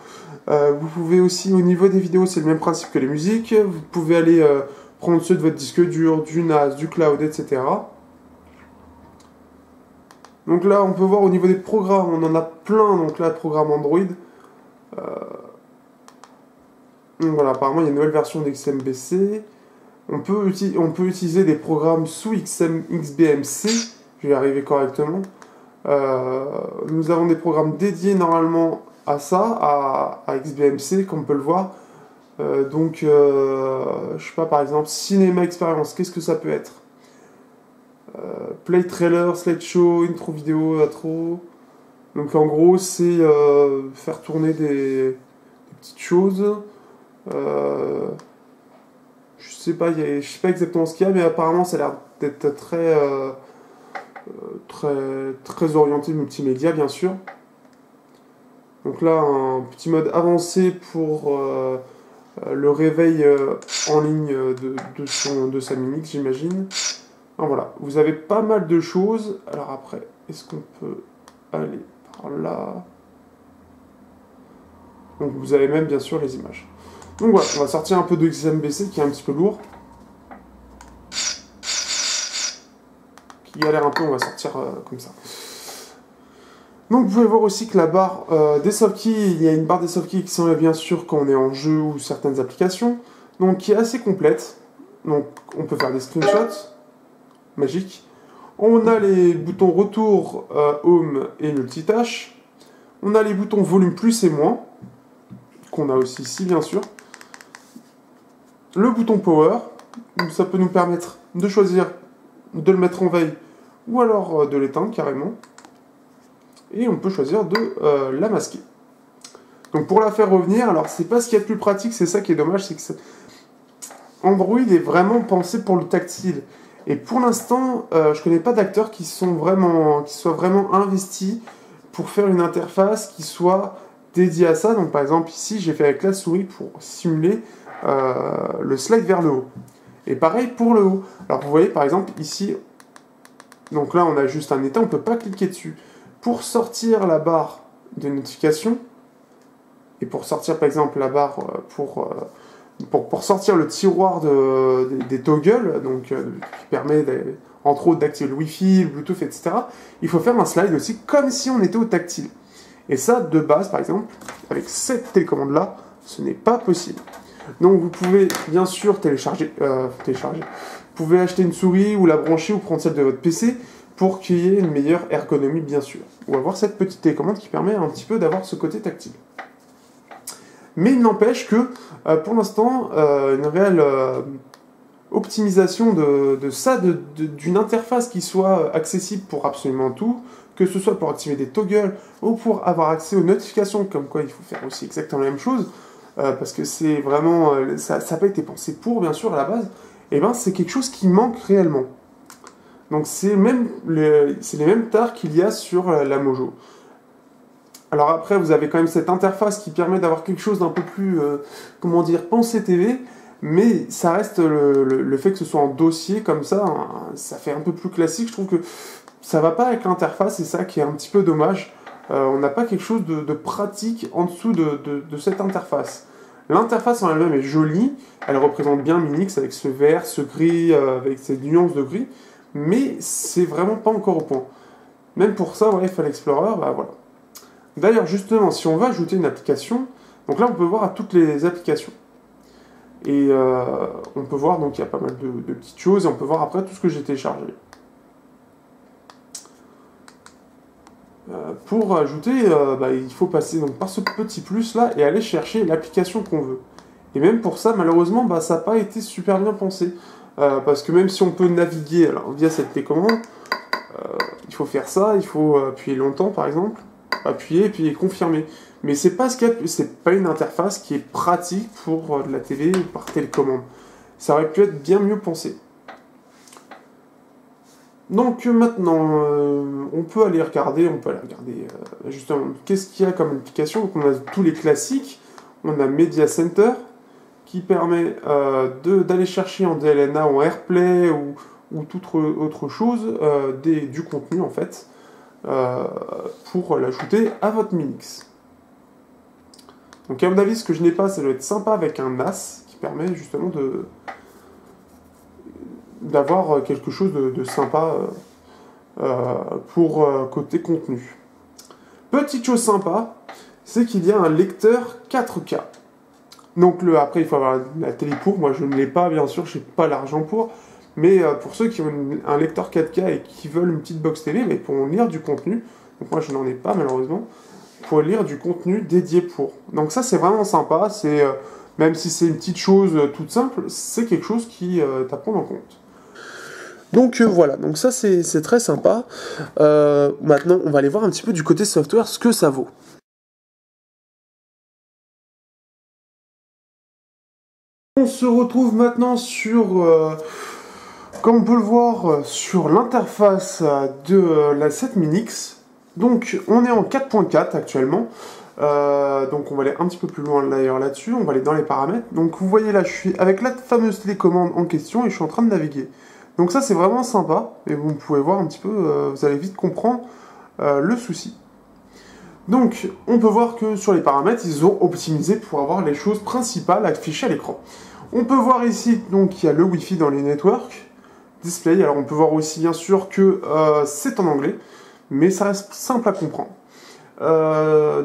Vous pouvez aussi, au niveau des vidéos, c'est le même principe que les musiques, vous pouvez aller prendre ceux de votre disque dur, du NAS, du cloud, etc. Donc là, on peut voir au niveau des programmes, on en a plein, donc là, programme Android. Donc voilà, apparemment, il y a une nouvelle version d'XMBC. On peut utiliser des programmes sous XBMC, je vais y arriver correctement. Nous avons des programmes dédiés normalement à ça, à XBMC, comme on peut le voir. Je sais pas, par exemple, Cinéma Experience, qu'est-ce que ça peut être? Play trailer, slideshow, intro vidéo, intro. Donc en gros, c'est faire tourner des petites choses. Je sais pas exactement ce qu'il y a, mais apparemment ça a l'air d'être très orienté multimédia, bien sûr. Donc là, un petit mode avancé pour le réveil en ligne de sa Minix, j'imagine. Alors voilà, vous avez pas mal de choses. Alors après, est-ce qu'on peut aller par là? Donc vous avez même bien sûr les images. Donc voilà, on va sortir un peu de XMBC qui est un petit peu lourd. galère un peu, on va sortir comme ça. Donc vous pouvez voir aussi que la barre des softkeys, il y a une barre des softkeys qui s'enlève bien sûr quand on est en jeu ou certaines applications, donc qui est assez complète. Donc on peut faire des screenshots, magique. On a les boutons retour, home et multitâche. On a les boutons volume plus et moins, qu'on a aussi ici bien sûr. Le bouton power, ça peut nous permettre de choisir de le mettre en veille ou alors de l'éteindre carrément. Et on peut choisir de la masquer. Donc pour la faire revenir, alors c'est pas ce qu'il y a de plus pratique, c'est ça qui est dommage, c'est que Android est vraiment pensé pour le tactile. Et pour l'instant, je connais pas d'acteurs qui soient vraiment investis pour faire une interface qui soit dédiée à ça. Donc par exemple ici, j'ai fait avec la souris pour simuler le slide vers le haut. Et pareil pour le haut. Alors vous voyez par exemple ici, donc là on a juste un état, on ne peut pas cliquer dessus. Pour sortir la barre de notification, et pour sortir par exemple la barre pour sortir le tiroir des toggles, donc qui permet entre autres d'activer le Wi-Fi, le Bluetooth, etc., il faut faire un slide aussi comme si on était au tactile. Et ça, de base, par exemple, avec cette télécommande-là, ce n'est pas possible. Donc vous pouvez bien sûr télécharger. Vous pouvez acheter une souris ou la brancher ou prendre celle de votre PC pour qu'il y ait une meilleure ergonomie, bien sûr. Ou avoir cette petite télécommande qui permet un petit peu d'avoir ce côté tactile. Mais il n'empêche que, pour l'instant, une réelle optimisation d'une interface qui soit accessible pour absolument tout, que ce soit pour activer des toggles ou pour avoir accès aux notifications, comme quoi il faut faire aussi exactement la même chose, parce que c'est vraiment, ça n'a pas été pensé pour, bien sûr, à la base, et ben c'est quelque chose qui manque réellement. Donc c'est les mêmes tares qu'il y a sur la Mojo. Alors après, vous avez quand même cette interface qui permet d'avoir quelque chose d'un peu plus, comment dire, pensé TV, mais ça reste le fait que ce soit en dossier comme ça, hein, ça fait un peu plus classique. Je trouve que ça va pas avec l'interface, et ça qui est un petit peu dommage. On n'a pas quelque chose de pratique en dessous de cette interface. L'interface en elle-même est jolie, elle représente bien Minix avec ce vert, ce gris, avec ces nuances de gris, mais c'est vraiment pas encore au point. Même pour ça, ouais, File Explorer, bah voilà. D'ailleurs, justement, si on veut ajouter une application, donc là on peut voir à toutes les applications. Et on peut voir, donc il y a pas mal de petites choses, et on peut voir après tout ce que j'ai téléchargé. Pour ajouter, il faut passer donc, par ce petit plus là et aller chercher l'application qu'on veut. Et même pour ça, malheureusement, ça n'a pas été super bien pensé. Parce que même si on peut naviguer alors, via cette télécommande, il faut faire ça, il faut appuyer longtemps par exemple, appuyer et puis confirmer. Mais c'est pas une interface qui est pratique pour de la télé par télécommande. Ça aurait pu être bien mieux pensé. Donc maintenant, on peut aller regarder justement qu'est-ce qu'il y a comme application. Donc on a tous les classiques, on a Media Center qui permet d'aller chercher en DLNA, en AirPlay ou toute autre chose du contenu en fait pour l'ajouter à votre Minix. Donc à mon avis, ce que je n'ai pas, ça doit être sympa avec un NAS qui permet justement d'avoir quelque chose de sympa pour côté contenu. Petite chose sympa, c'est qu'il y a un lecteur 4K. Donc après, il faut avoir la télé pour. Moi, je ne l'ai pas, bien sûr, je n'ai pas l'argent pour. Mais pour ceux qui ont un lecteur 4K et qui veulent une petite box télé, mais pour lire du contenu, donc moi je n'en ai pas malheureusement, pour lire du contenu dédié pour. Donc ça, c'est vraiment sympa. Même si c'est une petite chose toute simple, c'est quelque chose qui est à prendre en compte. Donc voilà, donc ça c'est très sympa. Maintenant, on va aller voir un petit peu du côté software ce que ça vaut. On se retrouve maintenant sur, comme on peut le voir, sur l'interface de la 7 Minix. Donc on est en 4.4 actuellement. Donc on va aller un petit peu plus loin d'ailleurs là-dessus, on va aller dans les paramètres. Donc vous voyez là, je suis avec la fameuse télécommande en question et je suis en train de naviguer. Donc ça c'est vraiment sympa, et vous pouvez voir un petit peu, vous allez vite comprendre le souci. Donc on peut voir que sur les paramètres, ils ont optimisé pour avoir les choses principales affichées à l'écran. On peut voir ici, donc il y a le Wi-Fi dans les networks, display. Alors on peut voir aussi bien sûr que c'est en anglais, mais ça reste simple à comprendre.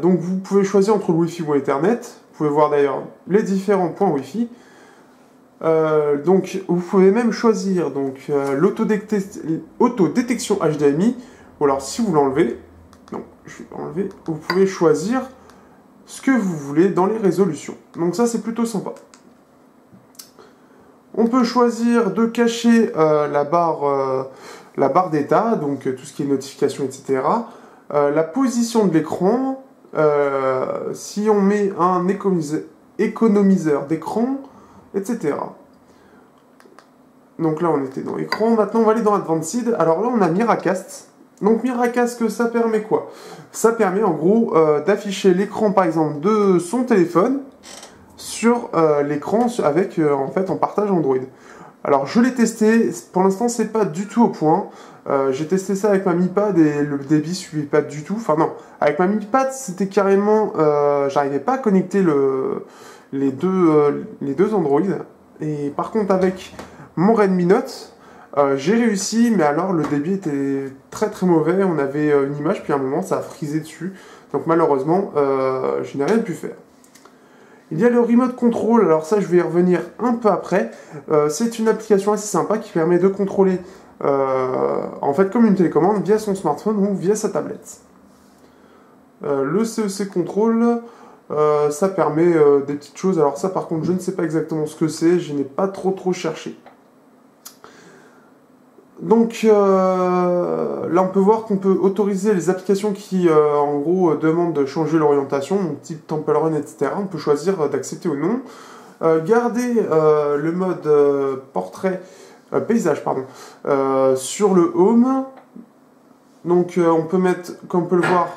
Donc vous pouvez choisir entre le Wi-Fi ou Ethernet. Vous pouvez voir d'ailleurs les différents points Wi-Fi. Donc vous pouvez même choisir l'autodétection HDMI. Ou alors si vous l'enlevez, donc je vais enlever, vous pouvez choisir ce que vous voulez dans les résolutions. Donc ça c'est plutôt sympa. On peut choisir de cacher la barre d'état, donc tout ce qui est notification, etc. La position de l'écran, si on met un économiseur d'écran, etc. Donc là on était dans écran, maintenant on va aller dans Advanced. Alors là on a Miracast. Donc Miracast, ça permet quoi? Ça permet en gros d'afficher l'écran par exemple de son téléphone sur l'écran avec en partage Android. Alors je l'ai testé, pour l'instant c'est pas du tout au point. J'ai testé ça avec ma Mi Pad et le débit suivait pas du tout. Enfin non, avec ma Mi Pad c'était carrément, j'arrivais pas à connecter les deux Android. Et par contre avec mon Redmi Note, j'ai réussi, mais alors le débit était très très mauvais. On avait une image, puis à un moment ça a frisé dessus. Donc malheureusement, je n'ai rien pu faire. Il y a le Remote Control, alors ça je vais y revenir un peu après. C'est une application assez sympa qui permet de contrôler en fait comme une télécommande via son smartphone ou via sa tablette. Le CEC Control, ça permet des petites choses. Alors ça par contre je ne sais pas exactement ce que c'est, je n'ai pas trop cherché. Donc là on peut voir qu'on peut autoriser les applications qui en gros demandent de changer l'orientation, donc type Temple Run, etc. On peut choisir d'accepter ou non. Garder le mode paysage sur le Home. Donc on peut mettre, comme on peut le voir,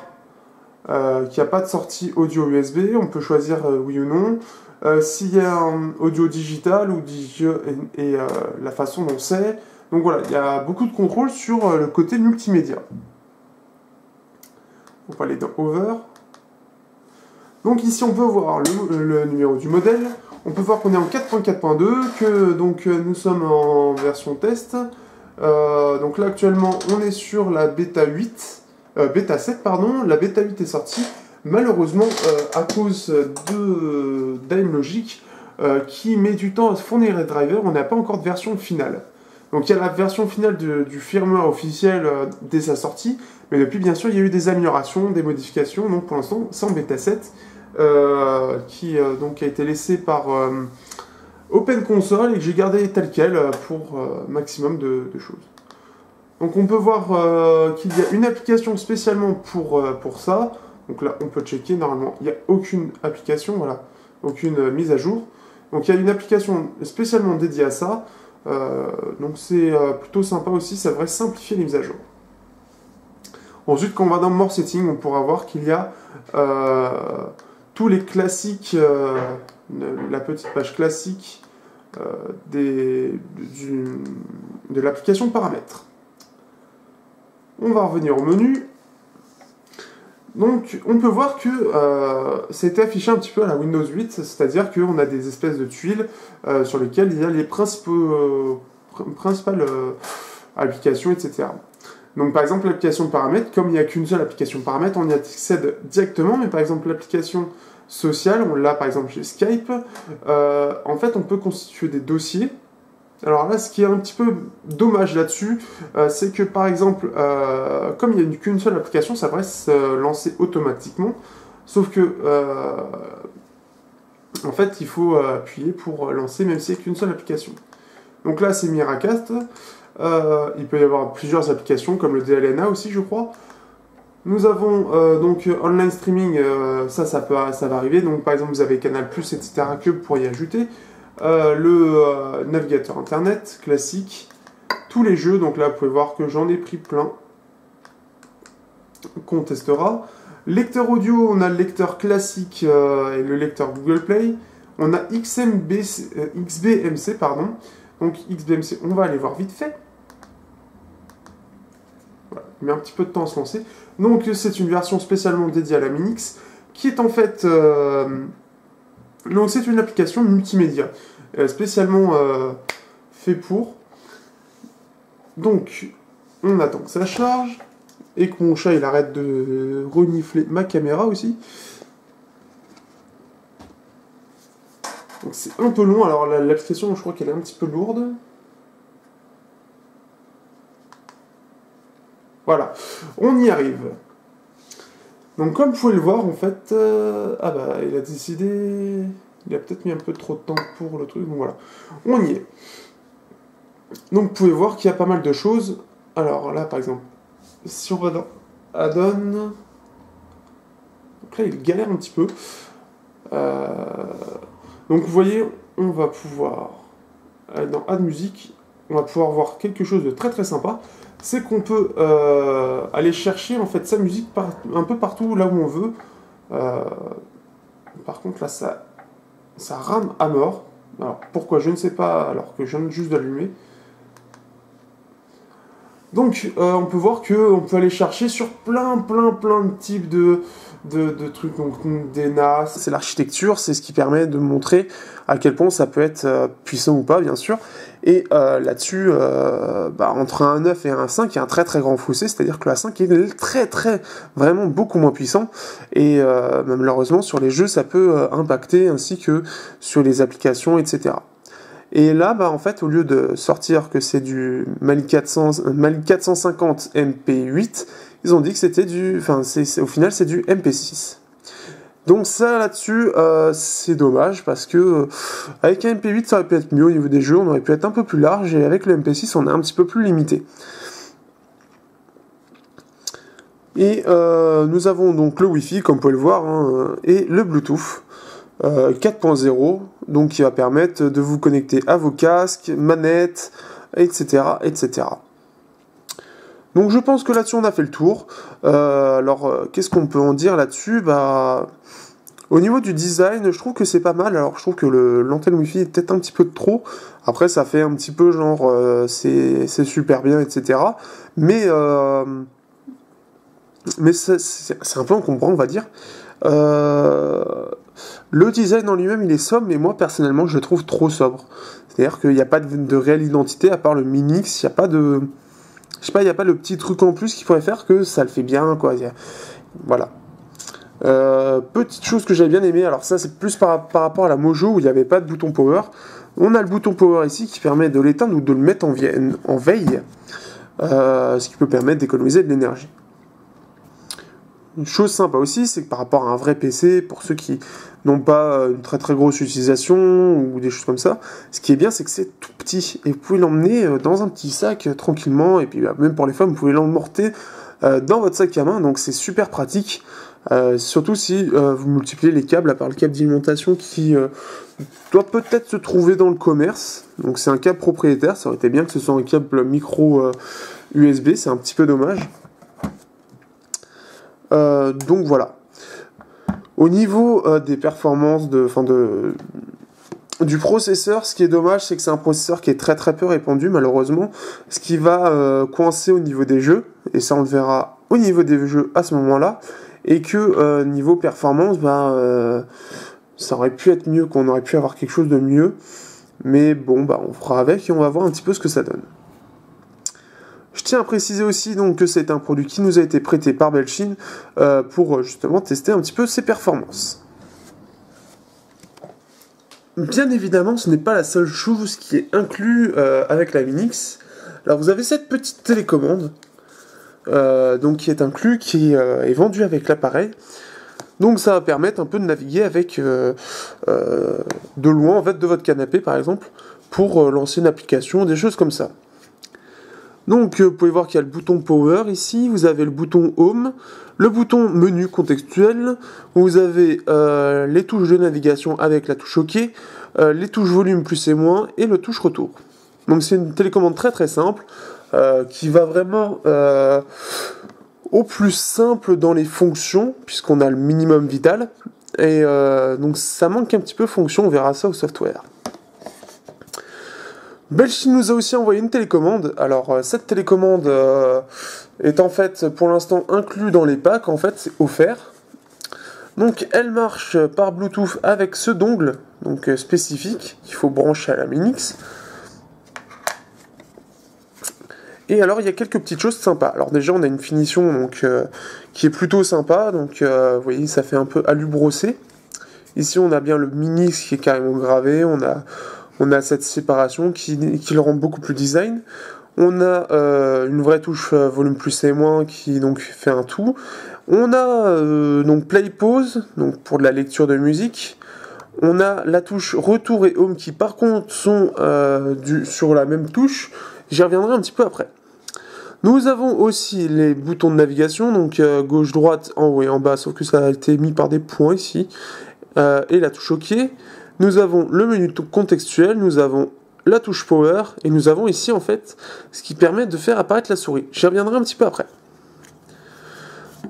qu'il n'y a pas de sortie audio USB. On peut choisir oui ou non. S'il y a un audio digital ou et la façon dont c'est. Donc voilà, il y a beaucoup de contrôle sur le côté multimédia. On va aller dans Over. Donc ici on peut voir le numéro du modèle. On peut voir qu'on est en 4.4.2, que donc nous sommes en version test. Donc là actuellement on est sur la bêta 7 pardon. La bêta 8 est sortie. Malheureusement à cause d'AMLogic qui met du temps à se fournir les drivers, on n'a pas encore de version finale. Donc il y a la version finale du firmware officiel dès sa sortie, mais depuis bien sûr il y a eu des améliorations, des modifications, donc pour l'instant c'est en bêta 7, qui donc a été laissé par Open Console et que j'ai gardé tel quel pour maximum de choses. Donc on peut voir qu'il y a une application spécialement pour ça, donc là on peut checker, normalement il n'y a aucune application, voilà, aucune mise à jour. Donc il y a une application spécialement dédiée à ça. Donc c'est plutôt sympa aussi, ça devrait simplifier les mises à jour. Ensuite, quand on va dans More Settings, on pourra voir qu'il y a tous les classiques, la petite page classique de l'application paramètres. On va revenir au menu. Donc on peut voir que c'était affiché un petit peu à la Windows 8, c'est-à-dire qu'on a des espèces de tuiles sur lesquelles il y a les principales applications, etc. Donc par exemple l'application paramètres, comme il n'y a qu'une seule application paramètres, on y accède directement, mais par exemple l'application sociale, on l'a par exemple chez Skype, en fait on peut constituer des dossiers. Alors là, ce qui est un petit peu dommage là-dessus, c'est que par exemple, comme il n'y a qu'une seule application, ça devrait se lancer automatiquement. Sauf que, en fait, il faut appuyer pour lancer, même s'il n'y a qu'une seule application. Donc là, c'est Miracast. Il peut y avoir plusieurs applications, comme le DLNA aussi, je crois. Nous avons donc online streaming, ça va arriver. Donc par exemple, vous avez Canal+, etc. que vous pourriez ajouter. Le navigateur internet classique, tous les jeux, donc là vous pouvez voir que j'en ai pris plein qu'on testera. Lecteur audio, on a le lecteur classique et le lecteur Google Play. On a XBMC, pardon. Donc XBMC, on va aller voir vite fait. Voilà, il met un petit peu de temps à se lancer. Donc c'est une version spécialement dédiée à la Minix, qui est en fait... donc c'est une application multimédia, spécialement fait pour. Donc, on attend que ça charge, et que mon chat il arrête de renifler ma caméra aussi. Donc c'est un peu long, alors l'application je crois qu'elle est un petit peu lourde. Voilà, on y arrive. Donc comme vous pouvez le voir en fait, ah bah il a décidé, il a peut-être mis un peu trop de temps pour le truc, donc voilà, on y est. Donc vous pouvez voir qu'il y a pas mal de choses. Alors là par exemple, si on va dans Add-on, donc là il galère un petit peu. Donc vous voyez, on va pouvoir, dans Add Music, on va pouvoir voir quelque chose de très très sympa. C'est qu'on peut aller chercher en fait sa musique un peu partout là où on veut. Par contre là ça rame à mort. Alors pourquoi je ne sais pas alors que je viens juste d'allumer. Donc on peut voir qu'on peut aller chercher sur plein de types de trucs, donc des NAS. C'est l'architecture, c'est ce qui permet de montrer à quel point ça peut être puissant ou pas, bien sûr. Et là-dessus, entre un 9 et un 5, il y a un très grand fossé, c'est-à-dire que le A5 est vraiment beaucoup moins puissant. Et même malheureusement, sur les jeux, ça peut impacter, ainsi que sur les applications, etc. Et là, en fait, au lieu de sortir que c'est du Mali 450 MP8, ils ont dit que c'était du... au final, c'est du MP6. Donc ça, là-dessus, c'est dommage, parce que avec un MP8, ça aurait pu être mieux au niveau des jeux, on aurait pu être un peu plus large, et avec le MP6, on est un petit peu plus limité. Et nous avons donc le Wi-Fi, comme vous pouvez le voir, et le Bluetooth 4.0, donc qui va permettre de vous connecter à vos casques, manettes, etc. Donc je pense que là-dessus on a fait le tour. Qu'est-ce qu'on peut en dire là-dessus? Au niveau du design, je trouve que c'est pas mal. Alors je trouve que l'antenne Wi-Fi est peut-être un petit peu de trop. Après ça fait un petit peu genre c'est super bien, etc. Mais c'est un peu encombrant, on va dire. Le design en lui-même il est sobre, mais moi personnellement je le trouve trop sobre. C'est-à-dire qu'il n'y a pas de réelle identité à part le Minix, il n'y a pas de... Je sais pas, il n'y a pas le petit truc en plus qui pourrait faire que ça le fait bien, quoi. Voilà. Petite chose que j'avais bien aimé, alors ça c'est plus par rapport à la Mojo où il n'y avait pas de bouton power. On a le bouton power ici qui permet de l'éteindre ou de le mettre en veille, ce qui peut permettre d'économiser de l'énergie. Une chose sympa aussi, c'est que par rapport à un vrai PC, pour ceux qui n'ont pas une très grosse utilisation ou des choses comme ça, ce qui est bien, c'est que c'est tout petit et vous pouvez l'emmener dans un petit sac tranquillement, et puis même pour les femmes, vous pouvez l'emporter dans votre sac à main, donc c'est super pratique, surtout si vous multipliez les câbles, à part le câble d'alimentation qui doit peut-être se trouver dans le commerce, donc c'est un câble propriétaire, ça aurait été bien que ce soit un câble micro USB, c'est un petit peu dommage. Donc voilà. Au niveau des performances du processeur, ce qui est dommage, c'est que c'est un processeur qui est très peu répandu, malheureusement, ce qui va coincer au niveau des jeux, et ça on le verra au niveau des jeux à ce moment-là, et que niveau performance, ça aurait pu être mieux, qu'on aurait pu avoir quelque chose de mieux, mais bon, on fera avec et on va voir un petit peu ce que ça donne. Je tiens à préciser aussi donc que c'est un produit qui nous a été prêté par Belchine pour justement tester un petit peu ses performances. Bien évidemment, ce n'est pas la seule chose qui est inclue avec la Minix. Alors vous avez cette petite télécommande donc qui est inclus, qui est vendue avec l'appareil. Donc ça va permettre un peu de naviguer avec de loin en fait de votre canapé par exemple pour lancer une application, des choses comme ça. Donc vous pouvez voir qu'il y a le bouton Power ici, vous avez le bouton Home, le bouton Menu contextuel, vous avez les touches de navigation avec la touche OK, les touches Volume plus et moins et le touche Retour. Donc c'est une télécommande très simple qui va vraiment au plus simple dans les fonctions puisqu'on a le minimum vital et donc ça manque un petit peu de fonction, on verra ça au software. Belchine nous a aussi envoyé une télécommande. Alors cette télécommande est en fait pour l'instant inclue dans les packs, en fait c'est offert. Donc elle marche par Bluetooth avec ce dongle donc spécifique qu'il faut brancher à la Minix. Et alors il y a quelques petites choses sympas. Alors déjà on a une finition donc, qui est plutôt sympa, donc vous voyez ça fait un peu alu brossé. Ici on a bien le Minix qui est carrément gravé, on a cette séparation qui le rend beaucoup plus design. On a une vraie touche volume plus et moins qui donc fait un tout. On a donc play pause, donc pour de la lecture de musique. On a la touche retour et home qui par contre sont sur la même touche. J'y reviendrai un petit peu après. Nous avons aussi les boutons de navigation, donc gauche, droite, en haut et en bas, sauf que ça a été mis par des points ici. Et la touche OK. Nous avons le menu contextuel, nous avons la touche power, et nous avons ici en fait ce qui permet de faire apparaître la souris. J'y reviendrai un petit peu après.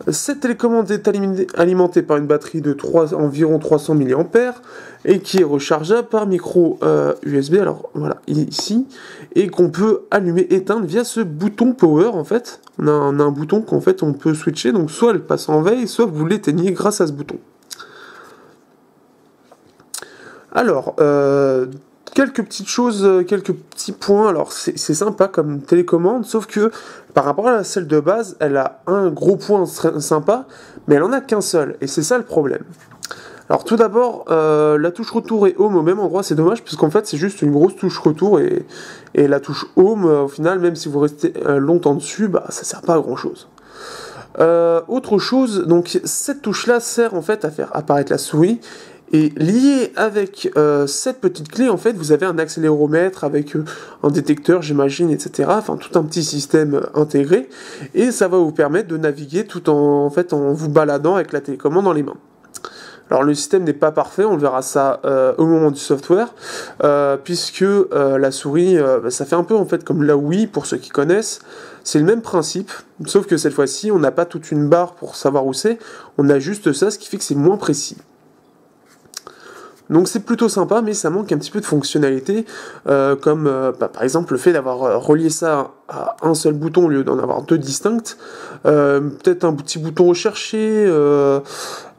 Cette télécommande est alimentée par une batterie de environ 300 mAh et qui est rechargeable par micro USB, alors voilà, ici, et qu'on peut allumer éteindre via ce bouton power en fait. On a un bouton qu'en fait on peut switcher, donc soit elle passe en veille, soit vous l'éteignez grâce à ce bouton. Alors, quelques petites choses, quelques petits points. Alors, c'est sympa comme télécommande, sauf que par rapport à celle de base, elle a un gros point sympa, mais elle en a qu'un seul, et c'est ça le problème. Alors, tout d'abord, la touche retour et home au même endroit, c'est dommage, puisqu'en fait, c'est juste une grosse touche retour, et la touche home, au final, même si vous restez longtemps dessus, bah, ça sert pas à grand chose. Autre chose, donc cette touche-là sert en fait à faire apparaître la souris. Et lié avec cette petite clé, en fait, vous avez un accéléromètre avec un détecteur, j'imagine, etc. Enfin, tout un petit système intégré. Et ça va vous permettre de naviguer tout en fait, en vous baladant avec la télécommande dans les mains. Alors, le système n'est pas parfait, on verra ça au moment du software, puisque la souris, ça fait un peu en fait comme la Wii, pour ceux qui connaissent. C'est le même principe, sauf que cette fois-ci, on n'a pas toute une barre pour savoir où c'est, on a juste ça, ce qui fait que c'est moins précis. Donc c'est plutôt sympa, mais ça manque un petit peu de fonctionnalité, comme par exemple le fait d'avoir relié ça à un seul bouton au lieu d'en avoir deux distincts. Peut-être un petit bouton recherché,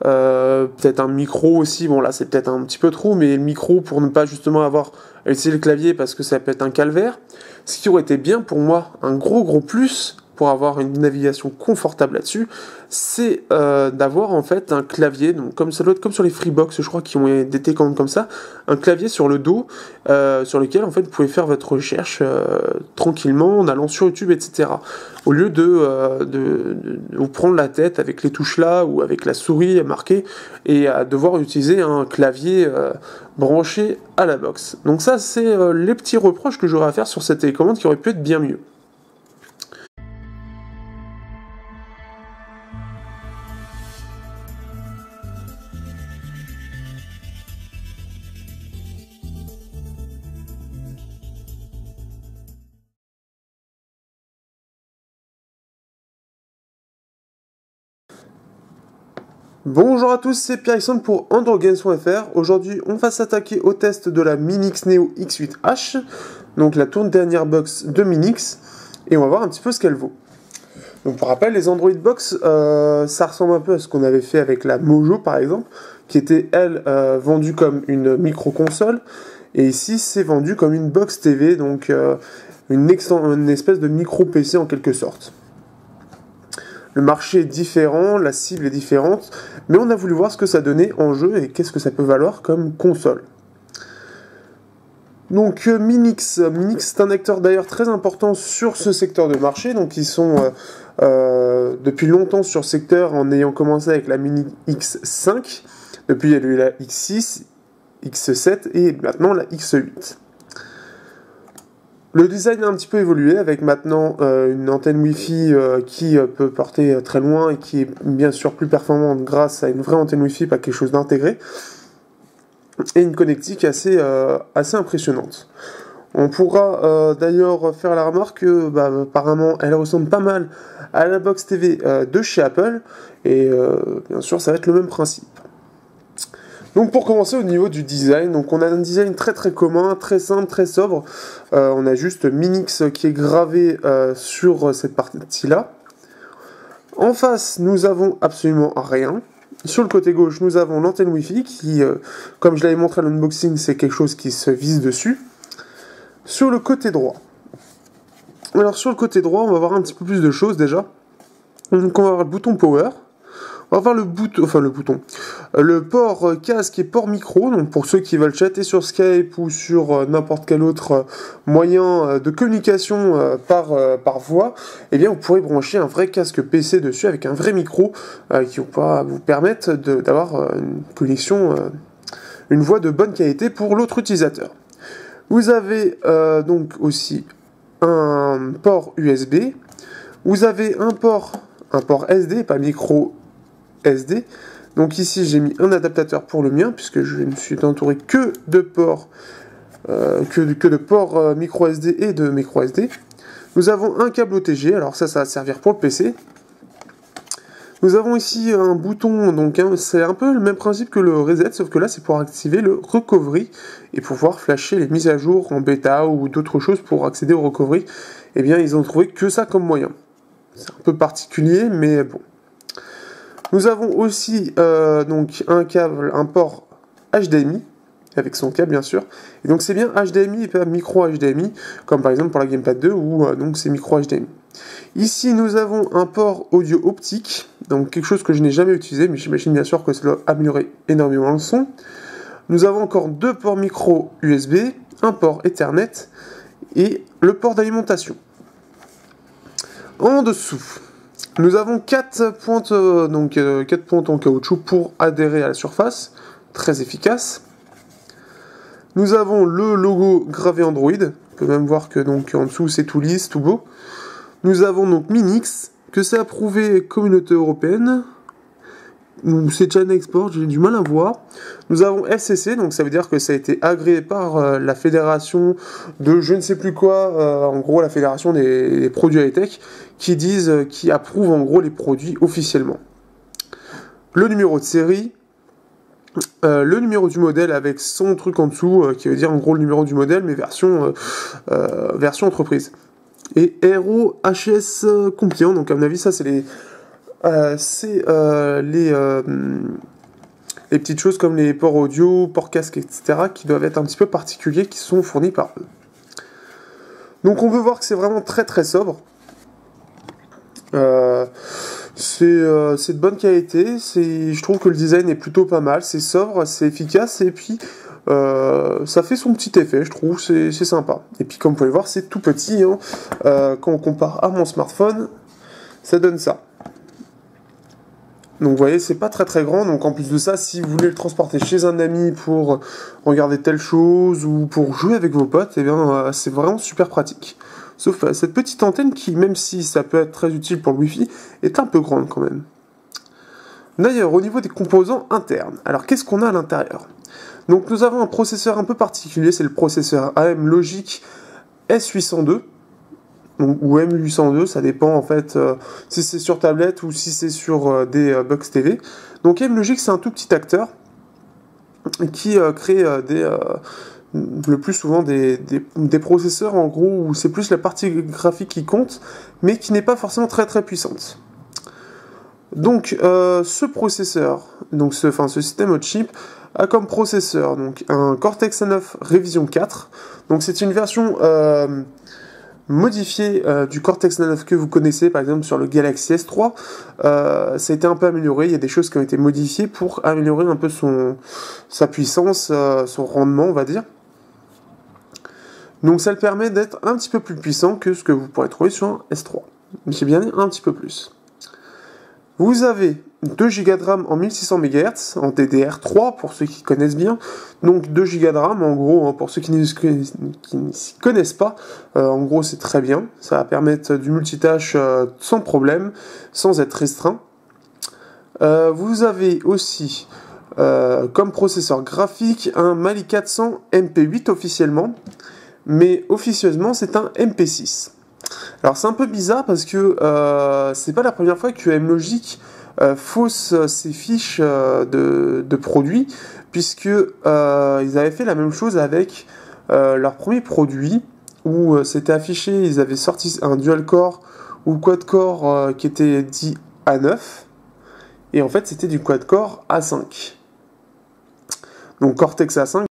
peut-être un micro aussi. Bon là c'est peut-être un petit peu trop, mais le micro pour ne pas justement avoir à utiliser le clavier parce que ça peut être un calvaire. Ce qui aurait été bien pour moi, un gros plus, pour avoir une navigation confortable là-dessus, c'est d'avoir en fait un clavier, donc comme ça doit être comme sur les Freebox, je crois, qui ont des télécommandes comme ça, un clavier sur le dos, sur lequel en fait vous pouvez faire votre recherche tranquillement en allant sur YouTube, etc. Au lieu de vous prendre la tête avec les touches là ou avec la souris marquée et à devoir utiliser un clavier branché à la box. Donc ça c'est les petits reproches que j'aurais à faire sur cette télécommande qui aurait pu être bien mieux. Bonjour à tous, c'est Pierre-Alexandre pour AndroGames.fr. Aujourd'hui, on va s'attaquer au test de la Minix Neo X8H, donc la toute dernière box de Minix, et on va voir un petit peu ce qu'elle vaut. Donc pour rappel, les Android Box, ça ressemble un peu à ce qu'on avait fait avec la Mojo par exemple, qui était elle vendue comme une micro-console, et ici c'est vendu comme une box TV, donc une espèce de micro-PC en quelque sorte. Le marché est différent, la cible est différente, mais on a voulu voir ce que ça donnait en jeu et qu'est-ce que ça peut valoir comme console. Donc Minix c'est un acteur d'ailleurs très important sur ce secteur de marché, donc ils sont depuis longtemps sur ce secteur en ayant commencé avec la Mini X5, depuis il y a eu la X6, X7 et maintenant la X8. Le design a un petit peu évolué avec maintenant une antenne Wi-Fi qui peut porter très loin et qui est bien sûr plus performante grâce à une vraie antenne Wi-Fi, pas quelque chose d'intégré, et une connectique assez impressionnante. On pourra d'ailleurs faire la remarque que apparemment elle ressemble pas mal à la box TV de chez Apple, et bien sûr ça va être le même principe. Donc pour commencer au niveau du design, donc on a un design très commun, très simple, très sobre. On a juste Minix qui est gravé sur cette partie-là. En face, nous avons absolument rien. Sur le côté gauche, nous avons l'antenne Wi-Fi qui, comme je l'avais montré à l'unboxing, c'est quelque chose qui se vise dessus. Sur le côté droit, Alors sur le côté droit, on va voir un petit peu plus de choses déjà. Donc on va avoir le bouton Power. On va voir le port casque et port micro. Donc pour ceux qui veulent chatter sur Skype ou sur n'importe quel autre moyen de communication par voix, eh bien vous pourrez brancher un vrai casque PC dessus avec un vrai micro qui va vous permettre d'avoir une connexion, une voix de bonne qualité pour l'autre utilisateur. Vous avez donc aussi un port USB. Vous avez un port SD, pas micro SD. Donc ici j'ai mis un adaptateur pour le mien puisque je ne suis entouré que de ports micro SD et de micro SD. Nous avons un câble OTG, alors ça va servir pour le PC. Nous avons ici un bouton, donc c'est un peu le même principe que le reset, sauf que là c'est pour activer le recovery et pouvoir flasher les mises à jour en bêta ou d'autres choses pour accéder au recovery. Eh bien ils ont trouvé que ça comme moyen. C'est un peu particulier, mais bon. Nous avons aussi donc un port HDMI, avec son câble bien sûr. Et donc c'est bien HDMI et pas micro HDMI, comme par exemple pour la Gamepad 2 où donc c'est micro HDMI. Ici nous avons un port audio optique, donc quelque chose que je n'ai jamais utilisé, mais j'imagine bien sûr que ça doit améliorer énormément le son. Nous avons encore deux ports micro USB, un port Ethernet et le port d'alimentation. En dessous, nous avons 4 pointes, 4 pointes en caoutchouc pour adhérer à la surface, très efficace. Nous avons le logo gravé Android, on peut même voir que donc en dessous c'est tout lisse, tout beau. Nous avons donc Minix, que c'est approuvé communauté européenne. C'est China Export, j'ai du mal à voir. Nous avons FCC, donc ça veut dire que ça a été agréé par la fédération de je ne sais plus quoi, en gros la fédération des produits high-tech, qui approuve en gros les produits officiellement. Le numéro de série, le numéro du modèle avec son truc en dessous, qui veut dire en gros le numéro du modèle, mais version entreprise. Et Aero HS Compliant, donc à mon avis ça c'est les petites choses comme les ports audio, ports casque, etc. qui doivent être un petit peu particuliers, qui sont fournis par eux. Donc on peut voir que c'est vraiment très très sobre. C'est de bonne qualité, je trouve que le design est plutôt pas mal, c'est sobre, c'est efficace, et puis ça fait son petit effet, je trouve, c'est sympa. Et puis comme vous pouvez le voir, c'est tout petit, hein. Quand on compare à mon smartphone, ça donne ça. Donc vous voyez, c'est pas très très grand, donc en plus de ça, si vous voulez le transporter chez un ami pour regarder telle chose, ou pour jouer avec vos potes, eh bien c'est vraiment super pratique. Sauf cette petite antenne qui, même si ça peut être très utile pour le Wi-Fi, est un peu grande quand même. D'ailleurs, au niveau des composants internes, alors qu'est-ce qu'on a à l'intérieur? Donc nous avons un processeur un peu particulier, c'est le processeur AM Logic S802, ou M802, ça dépend en fait si c'est sur tablette ou si c'est sur des Box TV. Donc AM Logic, c'est un tout petit acteur qui crée le plus souvent des processeurs en gros où c'est plus la partie graphique qui compte, mais qui n'est pas forcément très très puissante. Donc ce processeur, donc ce système au chip a comme processeur donc un Cortex A9 Révision 4. Donc c'est une version modifiée du Cortex A9 que vous connaissez par exemple sur le Galaxy S3. Ça a été un peu amélioré, il y a des choses qui ont été modifiées pour améliorer un peu sa puissance, son rendement on va dire. Donc ça le permet d'être un petit peu plus puissant que ce que vous pourrez trouver sur un S3. J'ai bien dit un petit peu plus. Vous avez 2 Go de RAM en 1600 MHz, en DDR3 pour ceux qui connaissent bien. Donc 2 Go de RAM en gros, hein, pour ceux qui ne s'y connaissent pas, en gros c'est très bien. Ça va permettre du multitâche sans problème, sans être restreint. Vous avez aussi comme processeur graphique un Mali 400 MP8 officiellement, mais officieusement c'est un MP6. Alors c'est un peu bizarre parce que c'est pas la première fois que M-Logic fausse ses fiches de produits, puisque ils avaient fait la même chose avec leur premier produit, où c'était affiché, ils avaient sorti un dual-core ou quad-core qui était dit A9, et en fait c'était du quad-core A5. Donc Cortex A5,